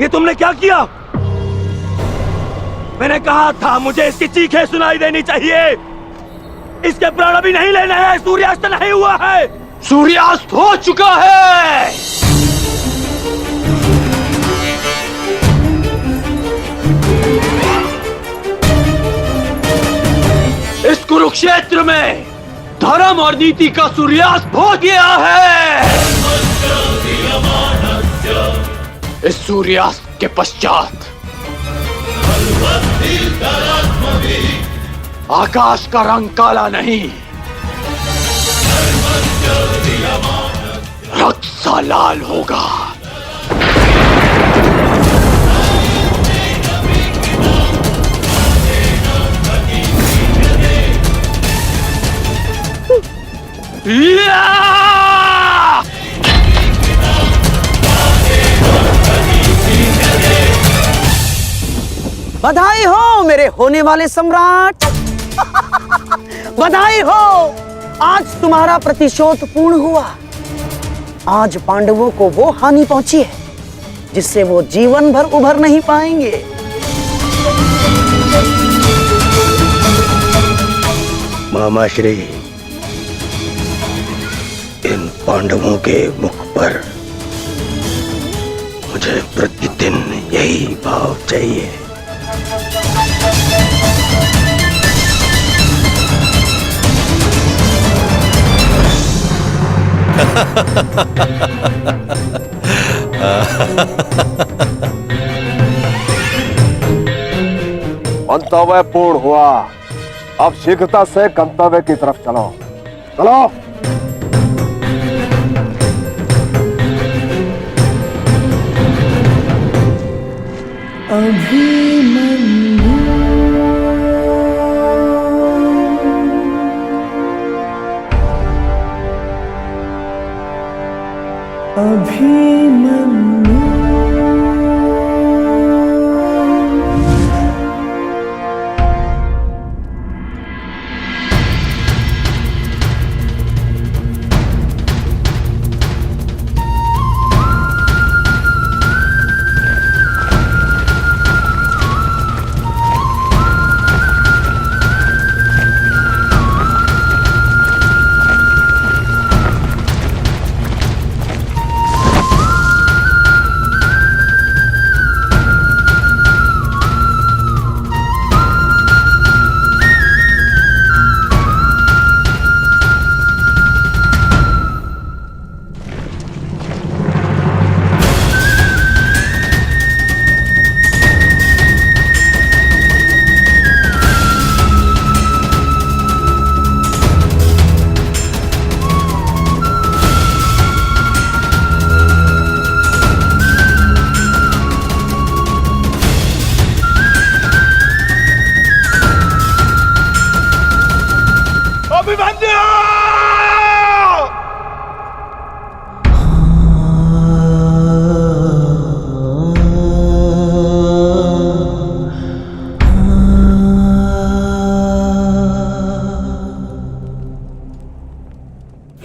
ये तुमने क्या किया? मैंने कहा था मुझे इसकी चीखें सुनाई देनी चाहिए। इसके प्राण अभी नहीं लेने हैं। सूर्यास्त नहीं हुआ है। सूर्यास्त हो चुका है। इस कुरुक्षेत्र में धर्म और नीति का सूर्यास्त हो गया है। इस सूर्यास्त के पश्चात आकाश का रंग काला नहीं, रक्त सा लाल होगा। बधाई हो मेरे होने वाले सम्राट। बधाई हो, आज तुम्हारा प्रतिशोध पूर्ण हुआ। आज पांडवों को वो हानि पहुंची है जिससे वो जीवन भर उभर नहीं पाएंगे। मामा श्री, इन पांडवों के मुख पर मुझे प्रतिदिन यही भाव चाहिए। मंतव्य पूर्ण हुआ। अब शीघ्रता से गंतव्य की तरफ चलो। चलो। अभिमन्यु अभिमन्यु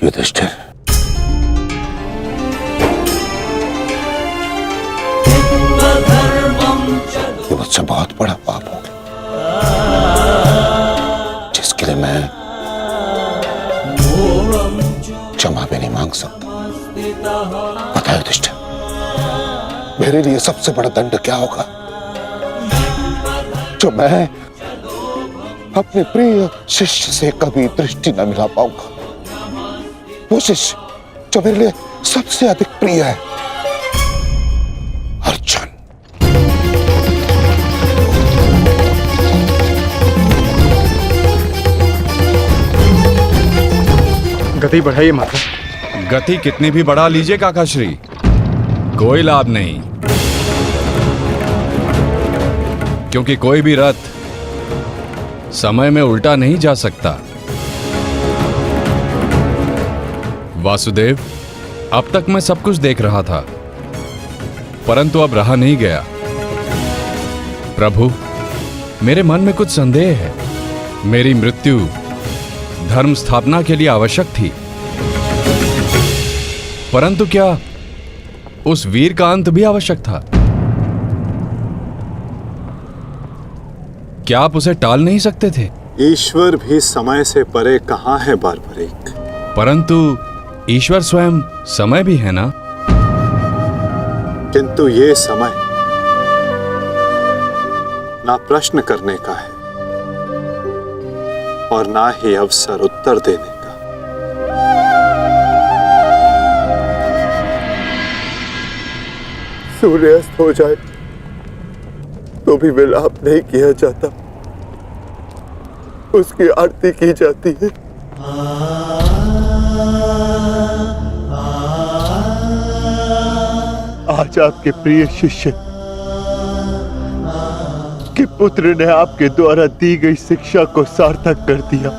युधिष्ठिर, ये मुझसे बहुत बड़ा पाप हो गया जिसके लिए मैं क्षमा भी नहीं मांग सकता। पता है युधिष्ठिर, मेरे लिए सबसे बड़ा दंड क्या होगा? जो मैं अपने प्रिय शिष्य से कभी दृष्टि न मिला पाऊंगा। वो शिष्य जो मेरे लिए सबसे अधिक प्रिय है, अर्जुन। गति बढ़ाइए माता। गति कितनी भी बढ़ा लीजिए काकाश्री, कोई लाभ नहीं, क्योंकि कोई भी रथ समय में उल्टा नहीं जा सकता। वासुदेव, अब तक मैं सब कुछ देख रहा था, परंतु अब रहा नहीं गया। प्रभु, मेरे मन में कुछ संदेह है। मेरी मृत्यु धर्म स्थापना के लिए आवश्यक थी, परंतु क्या उस वीर का अंत भी आवश्यक था? क्या आप उसे टाल नहीं सकते थे? ईश्वर भी समय से परे कहां है बारबरीक? परंतु ईश्वर स्वयं समय भी है ना? किंतु ये समय ना प्रश्न करने का है और ना ही अवसर उत्तर देने का। सूर्यास्त हो जाए तो भी विलाप नहीं किया जाता, उसकी आरती की जाती है। आज आपके प्रिय शिष्य के पुत्र ने आपके द्वारा दी गई शिक्षा को सार्थक कर दिया,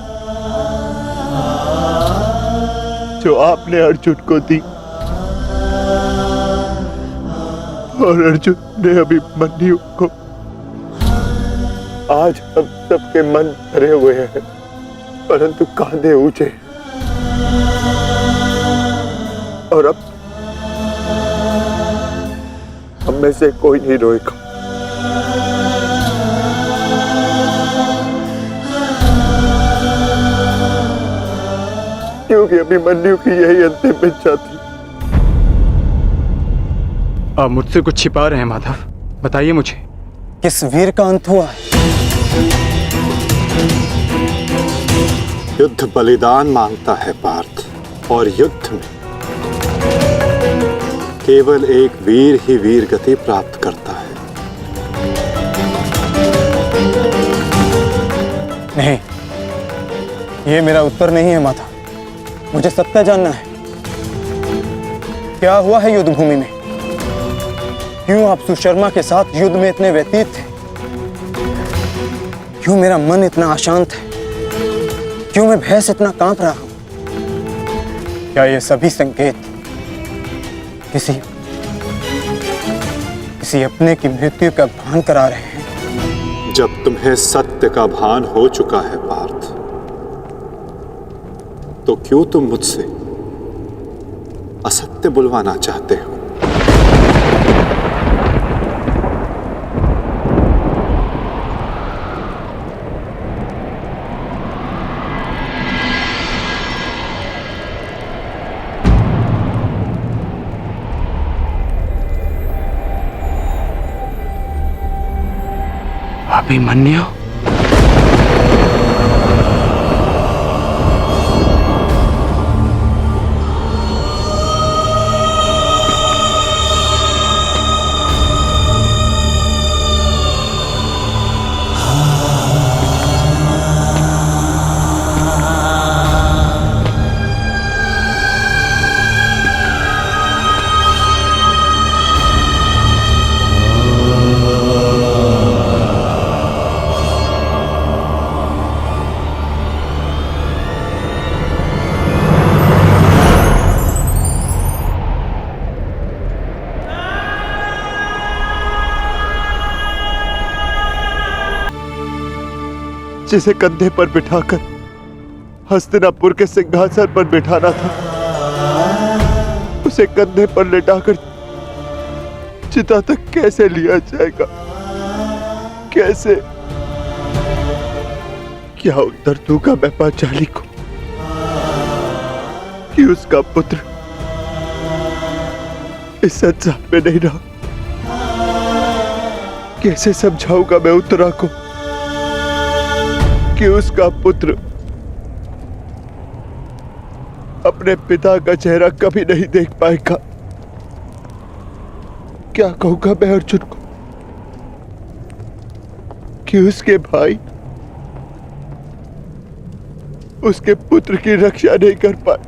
जो आपने अर्जुन को दी, और अर्जुन ने अभिमन्यु को। आज हम सबके मन भरे हुए हैं, परंतु कांधे ऊंचे, और अब हम में से कोई नहीं रोएगा। क्योंकि अभिमन्यु की यही अंतिम इच्छा थी। आप मुझसे कुछ छिपा रहे हैं माधव, बताइए मुझे। किस वीर का अंत हुआ है? युद्ध बलिदान मांगता है पार्थ, और युद्ध में केवल एक वीर ही वीर गति प्राप्त करता है। नहीं, ये मेरा उत्तर नहीं है माता। मुझे सत्य जानना है। क्या हुआ है युद्ध भूमि में? क्यों आप सुशर्मा के साथ युद्ध में इतने व्यतीत थे? क्यों मेरा मन इतना अशांत है? क्यों मैं भय से इतना कांप रहा हूं? क्या ये सभी संकेत किसी अपने की मृत्यु का भान करा रहे हैं? जब तुम्हें सत्य का भान हो चुका है पार्थ, तो क्यों तुम मुझसे असत्य बुलवाना चाहते हो? अभिमन्यु, जिसे कंधे पर बिठाकर हस्तिनापुर के सिंहासन पर बिठाना था, उसे कंधे पर लेटाकर चिता तक कैसे लिया जाएगा? कैसे? क्या उत्तर दूंगा मैं पांचाली को कि उसका पुत्र इस संसार में नहीं रहा? कैसे समझाऊंगा मैं उत्तरा को कि उसका पुत्र अपने पिता का चेहरा कभी नहीं देख पाएगा? क्या कहूंगा मैं अर्जुन को कि उसके भाई उसके पुत्र की रक्षा नहीं कर पाए?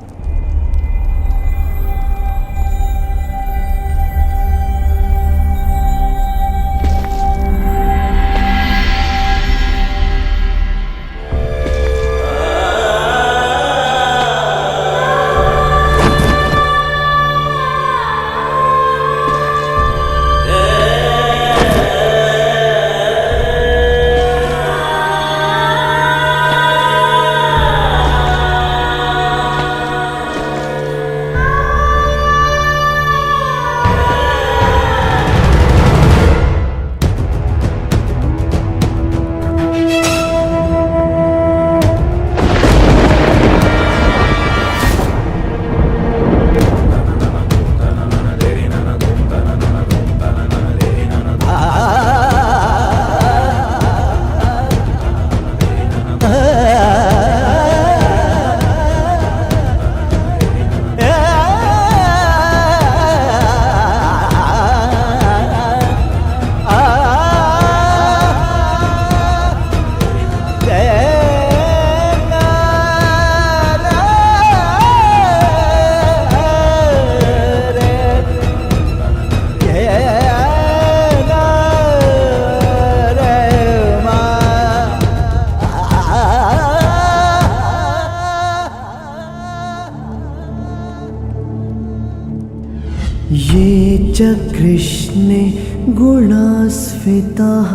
च कृष्णे गुणास्फिताः।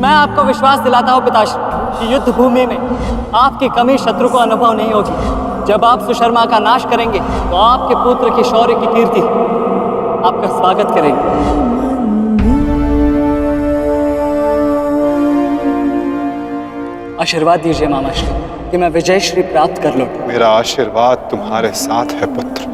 मैं आपको विश्वास दिलाता हूँ पिताश्री कि युद्ध भूमि में आपकी कमी शत्रु को अनुभव नहीं होगी। जब आप सुशर्मा का नाश करेंगे तो आपके पुत्र की शौर्य की कीर्ति आपका स्वागत करेगी। आशीर्वाद दीजिए मामाश्री कि मैं विजयश्री प्राप्त कर लूं। मेरा आशीर्वाद तुम्हारे साथ है पुत्र।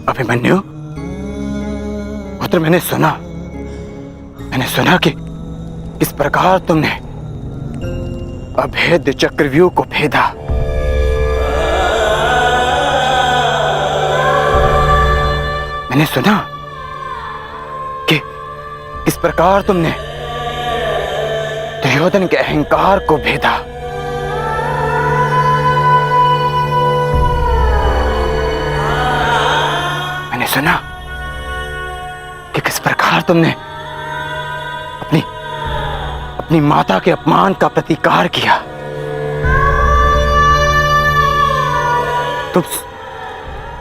अभिमन्यु पुत्र, मैंने सुना कि किस प्रकार तुमने अभेद्य चक्रव्यूह को भेदा। मैंने सुना कि किस प्रकार तुमने दुर्योधन के अहंकार को भेदा। मैंने सुना कि किस प्रकार तुमने अपनी माता के अपमान का प्रतिकार किया।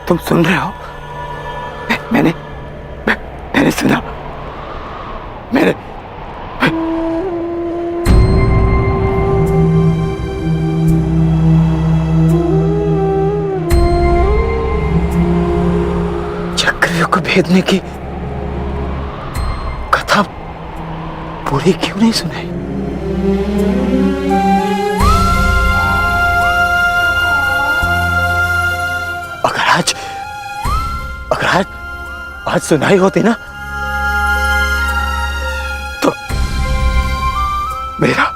तुम सुन रहे हो? मैंने सुना। मैंने चक्रव्यूह को भेदने की कथा पूरी क्यों नहीं सुनाई? अगर आज सुनाई होती ना तो मेरा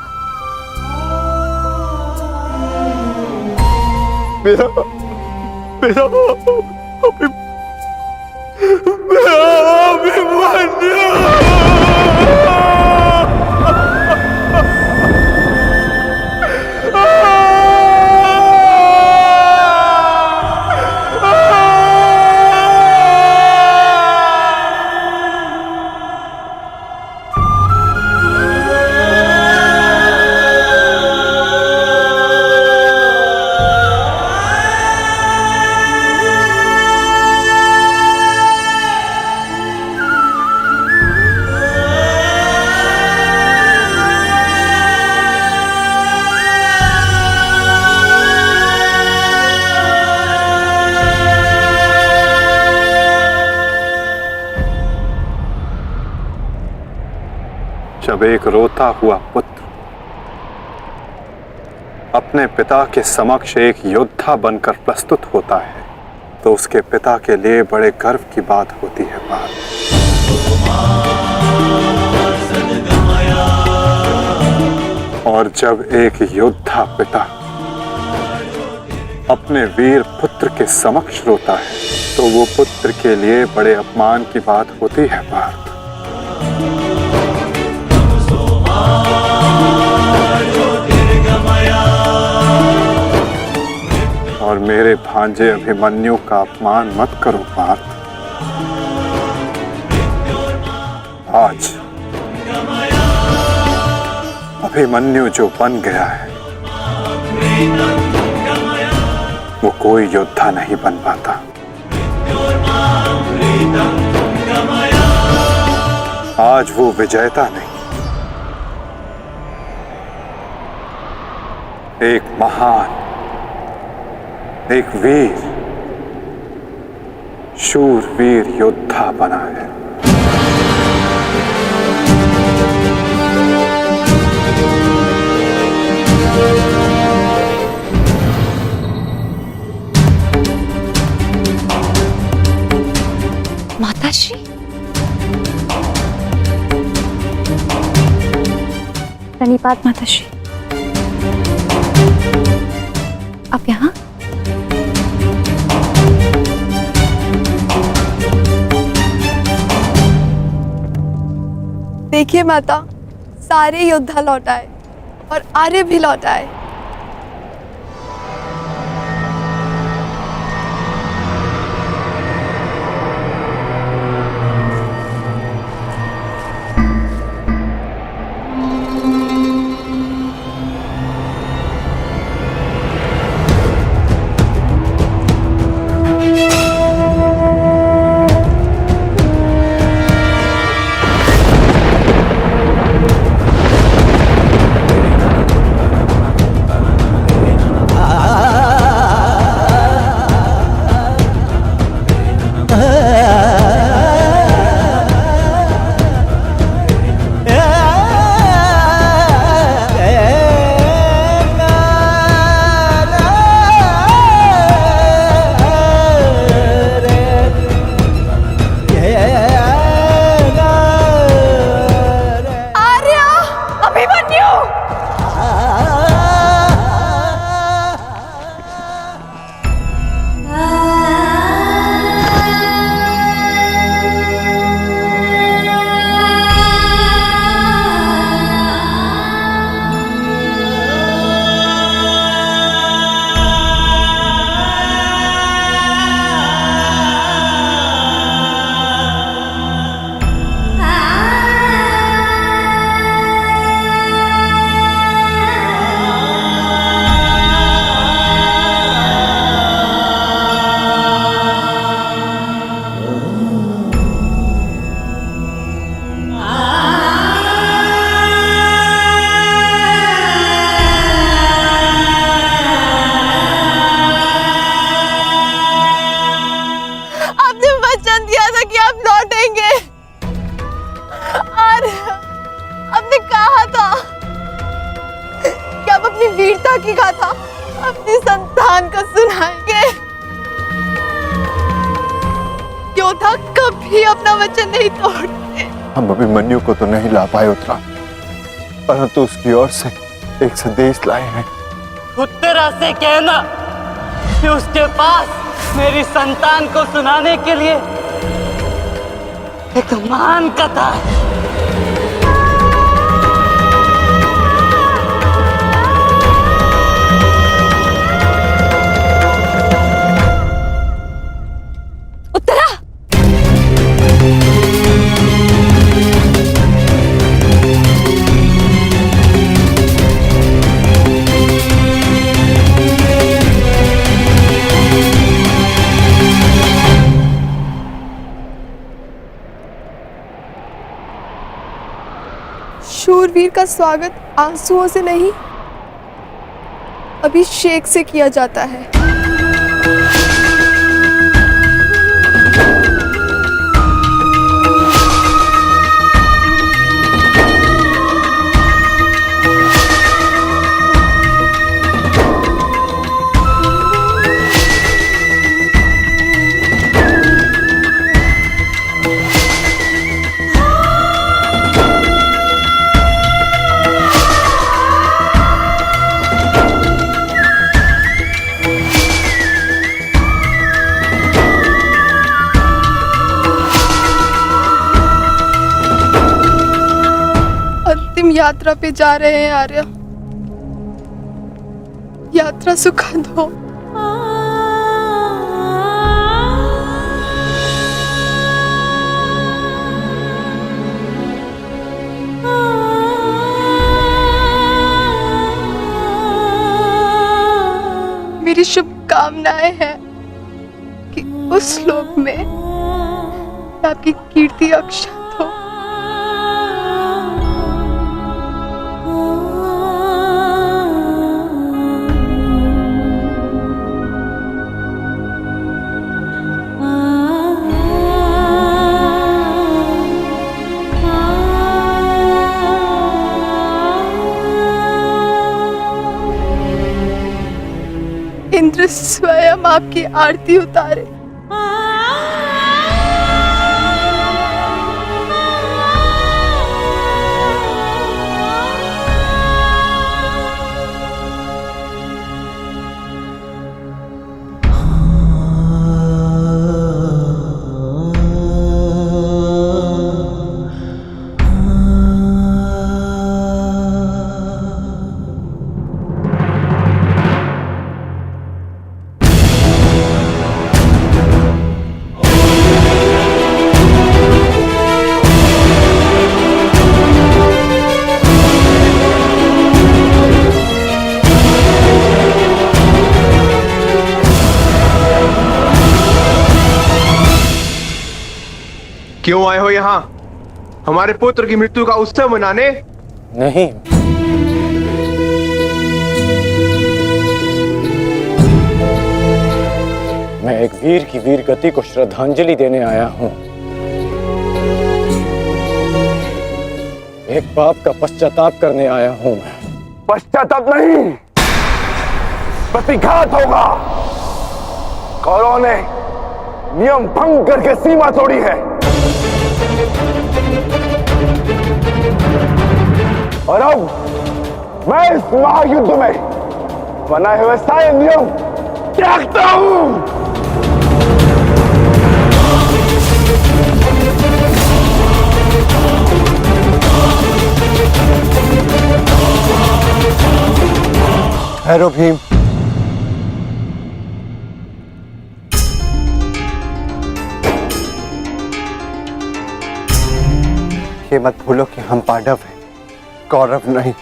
जब एक रोता हुआ पुत्र अपने पिता के समक्ष एक योद्धा बनकर प्रस्तुत होता है तो उसके पिता के लिए बड़े गर्व की बात होती है। और जब एक योद्धा पिता अपने वीर पुत्र के समक्ष रोता है तो वो पुत्र के लिए बड़े अपमान की बात होती है। पार्थ, और मेरे भांजे अभिमन्यु का अपमान मत करो पार्थ। आज अभिमन्यु जो बन गया है वो कोई योद्धा नहीं बन पाता। आज वो विजेता नहीं, एक महान, एक वीर, शूरवीर योद्धा बना है। माताश्री, प्रणिपात माताश्री। आप यहाँ? देखिए माता, सारे योद्धा लौट आए और आर्य भी लौट आए। वीरता की गाथा अपनी संतान को सुनाएंगे। योद्धा कभी अपना वचन नहीं तोड़ते। हम अभिमन्यु को तो नहीं ला पाए उत्तरा, परंतु उसकी ओर से एक संदेश लाए हैं। उत्तरा से कहना कि उसके पास मेरी संतान को सुनाने के लिए एक महान कथा है। शूरवीर का स्वागत आंसुओं से नहीं, अभिषेक से किया जाता है। यात्रा पे जा रहे हैं आर्य, यात्रा सुखद हो। मेरी शुभकामनाएं हैं कि उस लोक में आपकी कीर्ति अक्षत हो। इंद्र स्वयं आपकी आरती उतारे। क्यों आए हो यहाँ? हमारे पुत्र की मृत्यु का उत्सव मनाने? नहीं, मैं एक वीर की वीर गति को श्रद्धांजलि देने आया हूं। एक पाप का पश्चाताप करने आया हूं मैं। पश्चाताप नहीं, प्रतिघात होगा। कौरवों ने नियम भंग करके सीमा तोड़ी है और अब मैं इस महायुद्ध में बनाए हुए सारे नियम त्यागता हूं। भैरव भीम, ये मत भूलो कि हम पांडव हैं, कौरव नहीं।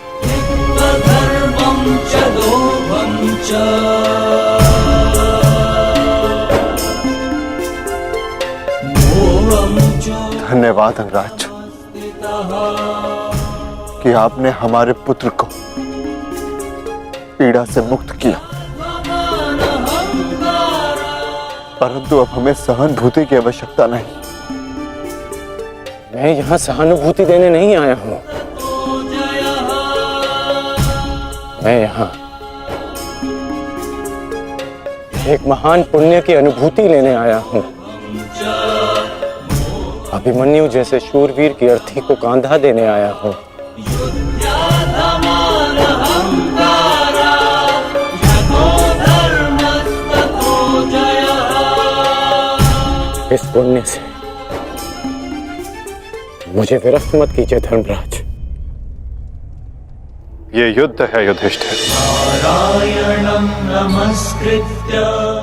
धन्यवाद अंगराज कि आपने हमारे पुत्र को पीड़ा से मुक्त किया, परंतु अब हमें सहानुभूति की आवश्यकता नहीं। मैं यहाँ सहानुभूति देने नहीं आया हूँ, मैं यहाँ एक महान पुण्य की अनुभूति लेने आया हूँ। अभिमन्यु जैसे शूरवीर की अर्थी को कांधा देने आया हूँ। इस पुण्य से मुझे विरक्त मत कीजिए धर्मराज। ये युद्ध है युधिष्ठिर,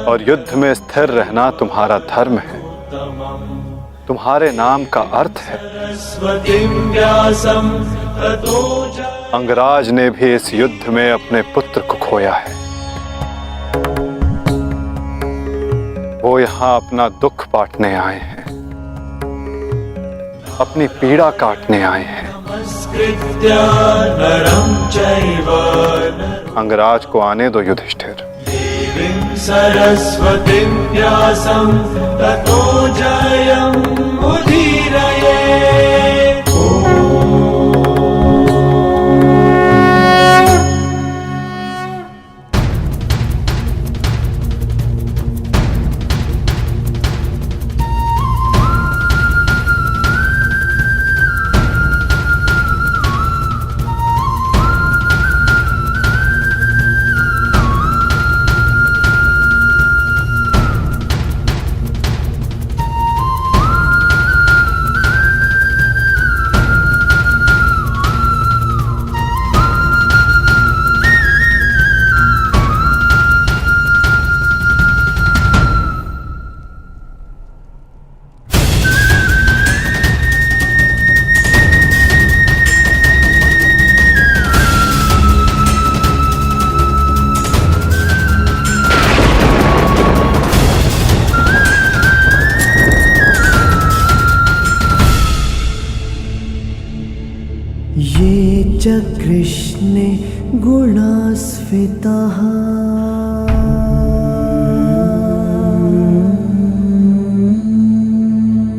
और युद्ध में स्थिर रहना तुम्हारा धर्म है, तुम्हारे नाम का अर्थ है। अंगराज ने भी इस युद्ध में अपने पुत्र को खोया है। वो यहाँ अपना दुख बांटने आए हैं, अपनी पीड़ा काटने आए हैं। अंगराज को आने दो युधिष्ठिर। ये च कृष्णे गुणास्फितः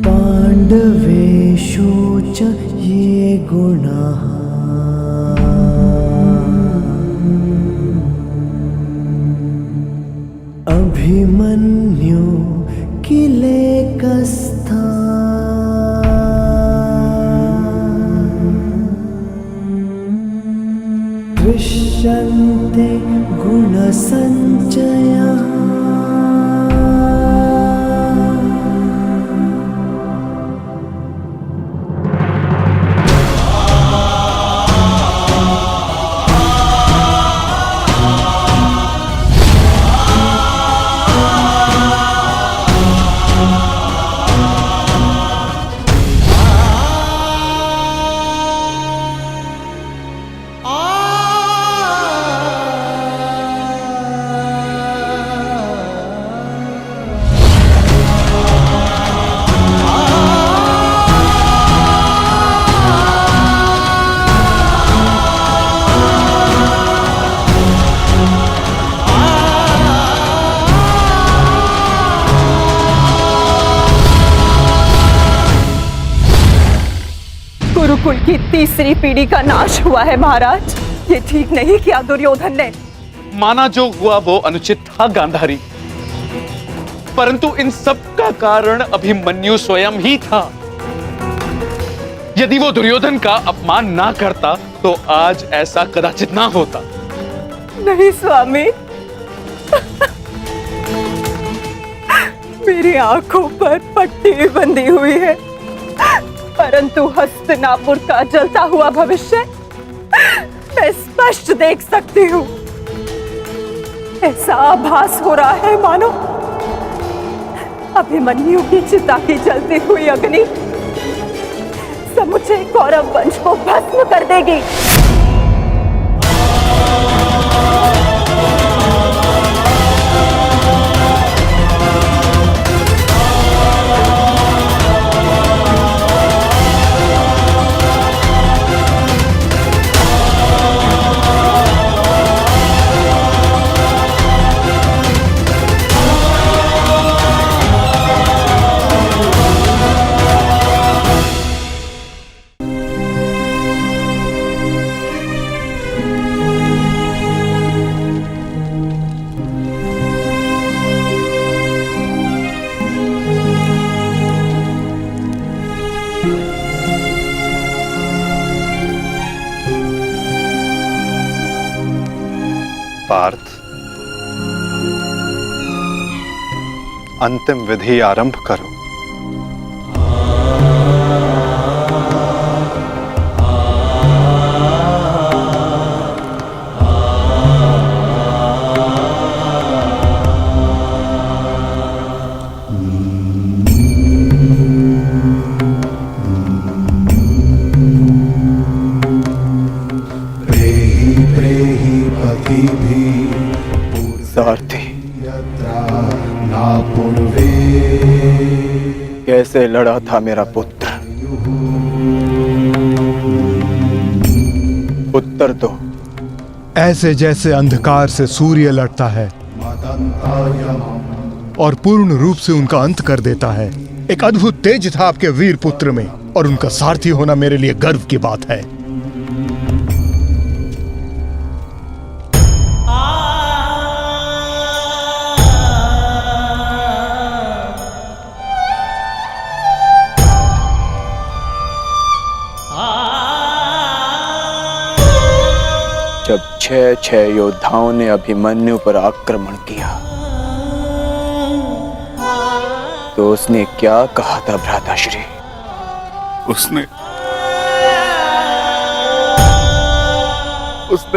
पाण्डवेषु च ये गुणाः दृश्यन्ते गुणसञ्चया गुरुकुल की तीसरी पीढ़ी का नाश हुआ है महाराज। ये ठीक नहीं किया दुर्योधन ने। माना जो हुआ वो अनुचित था गांधारी, परंतु इन सब का कारण अभिमन्यु स्वयं ही था। यदि वो दुर्योधन का अपमान ना करता तो आज ऐसा कदाचित ना होता। नहीं स्वामी, मेरी आंखों पर पट्टी बंधी हुई है, परंतु हस्तिनापुर का जलता हुआ भविष्य मैं स्पष्ट देख सकती हूँ। ऐसा आभास हो रहा है मानो अभिमन्यु की चिता की जलती हुई अग्नि समुचे कौरव वंश को भस्म कर देगी। पार्थ, अंतिम विधि आरंभ करो। सारथी, कैसे लड़ा था मेरा पुत्र? उत्तर दो। ऐसे जैसे अंधकार से सूर्य लड़ता है और पूर्ण रूप से उनका अंत कर देता है। एक अद्भुत तेज था आपके वीर पुत्र में और उनका सारथी होना मेरे लिए गर्व की बात है। जब 6 योद्धाओं ने अभिमन्यु पर आक्रमण किया तो उसने क्या कहा था भ्राताश्री? उसने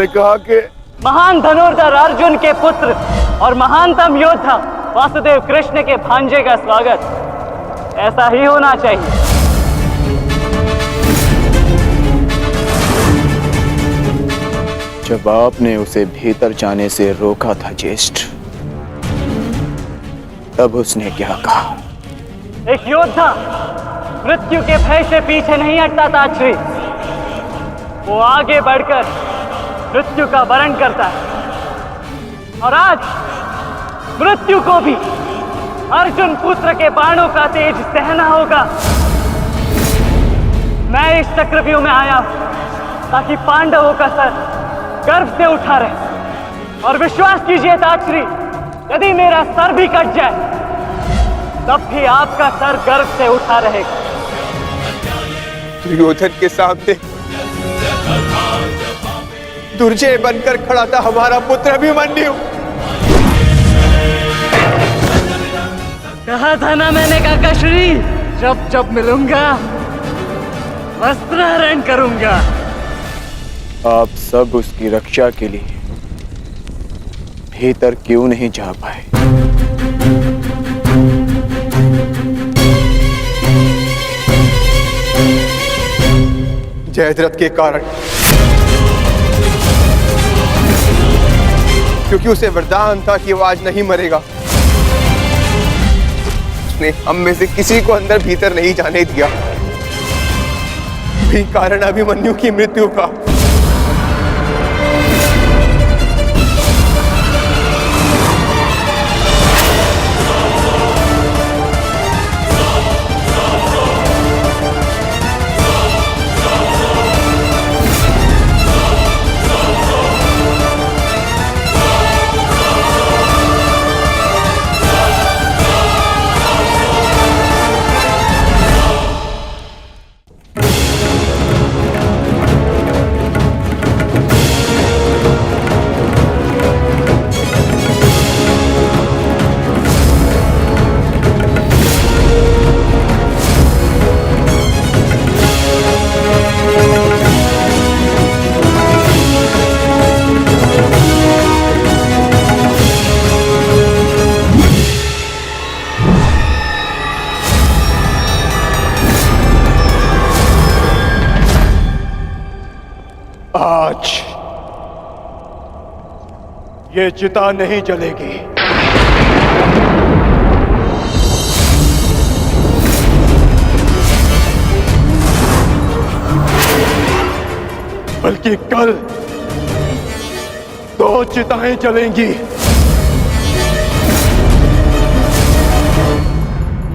कहा कि महान धनुर्धर अर्जुन के पुत्र और महानतम योद्धा वासुदेव कृष्ण के भांजे का स्वागत ऐसा ही होना चाहिए। जब आपने उसे भीतर जाने से रोका था ज्येष्ठ, तब उसने क्या कहा? एक योद्धा मृत्यु के भय से पीछे नहीं हटता था श्री, वो आगे बढ़कर मृत्यु का वरण करता है। और आज मृत्यु को भी अर्जुन पुत्र के बाणों का तेज सहना होगा। मैं इस चक्रव्यूह में आया हूं ताकि पांडवों का सर गर्व से उठा रहे। और विश्वास कीजिए ताक्षरी, यदि मेरा सर भी कट जाए तब भी आपका सर गर्व से उठा रहेगा। दुर्योधन के सामने दुर्जय बनकर खड़ा था हमारा पुत्र अभिमन्यु। कहा था ना मैंने काकाश्री, जब जब मिलूंगा वस्त्रहरण करूंगा। आप सब उसकी रक्षा के लिए भीतर क्यों नहीं जा पाए? जयद्रथ के कारण, क्योंकि उसे वरदान था कि वो आज नहीं मरेगा। उसने हम में से किसी को अंदर भीतर नहीं जाने दिया। वही कारण अभिमन्यु की मृत्यु का। आज ये चिता नहीं जलेगी। बल्कि कल 2 चिताएं जलेंगी।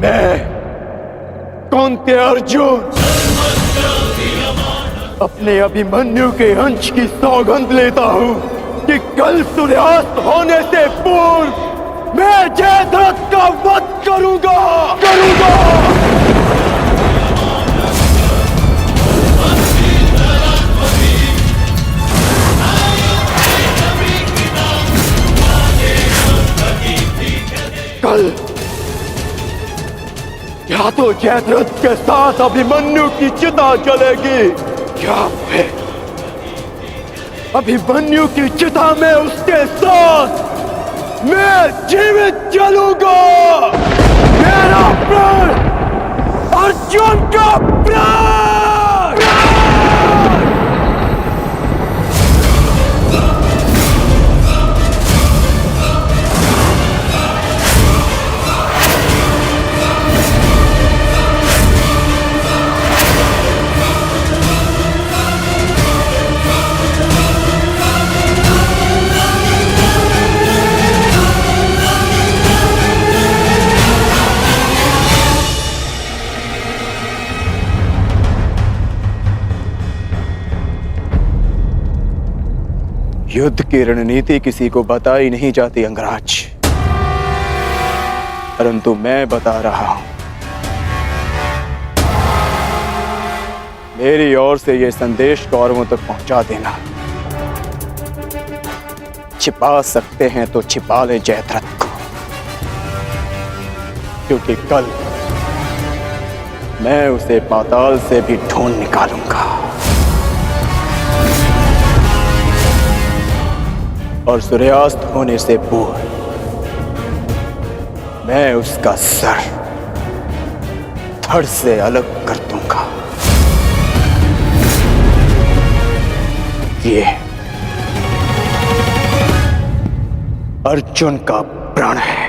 मैं कुंती अर्जुन अपने अभिमन्यु के अंश की सौगंध लेता हूं कि कल सूर्यास्त होने से पूर्व मैं जयद्रथ का वध करूंगा। कल या तो जयद्रथ के साथ अभिमन्यु की चिता जलेगी, या फिर अभिमन्यु की चिता में उसके साथ मैं जीवित जलूंगा। मेरा प्राण अर्जुन का प्राण। युद्ध की रणनीति किसी को बताई नहीं जाती अंगराज, परंतु मैं बता रहा हूं। मेरी ओर से यह संदेश कौरवों तक पहुंचा देना। छिपा सकते हैं तो छिपा ले जयद्रथ को, क्योंकि कल मैं उसे पाताल से भी ढूंढ निकालूंगा और सूर्यास्त होने से पूर्व मैं उसका सर धड़ से अलग कर दूंगा। ये अर्जुन का प्रण है।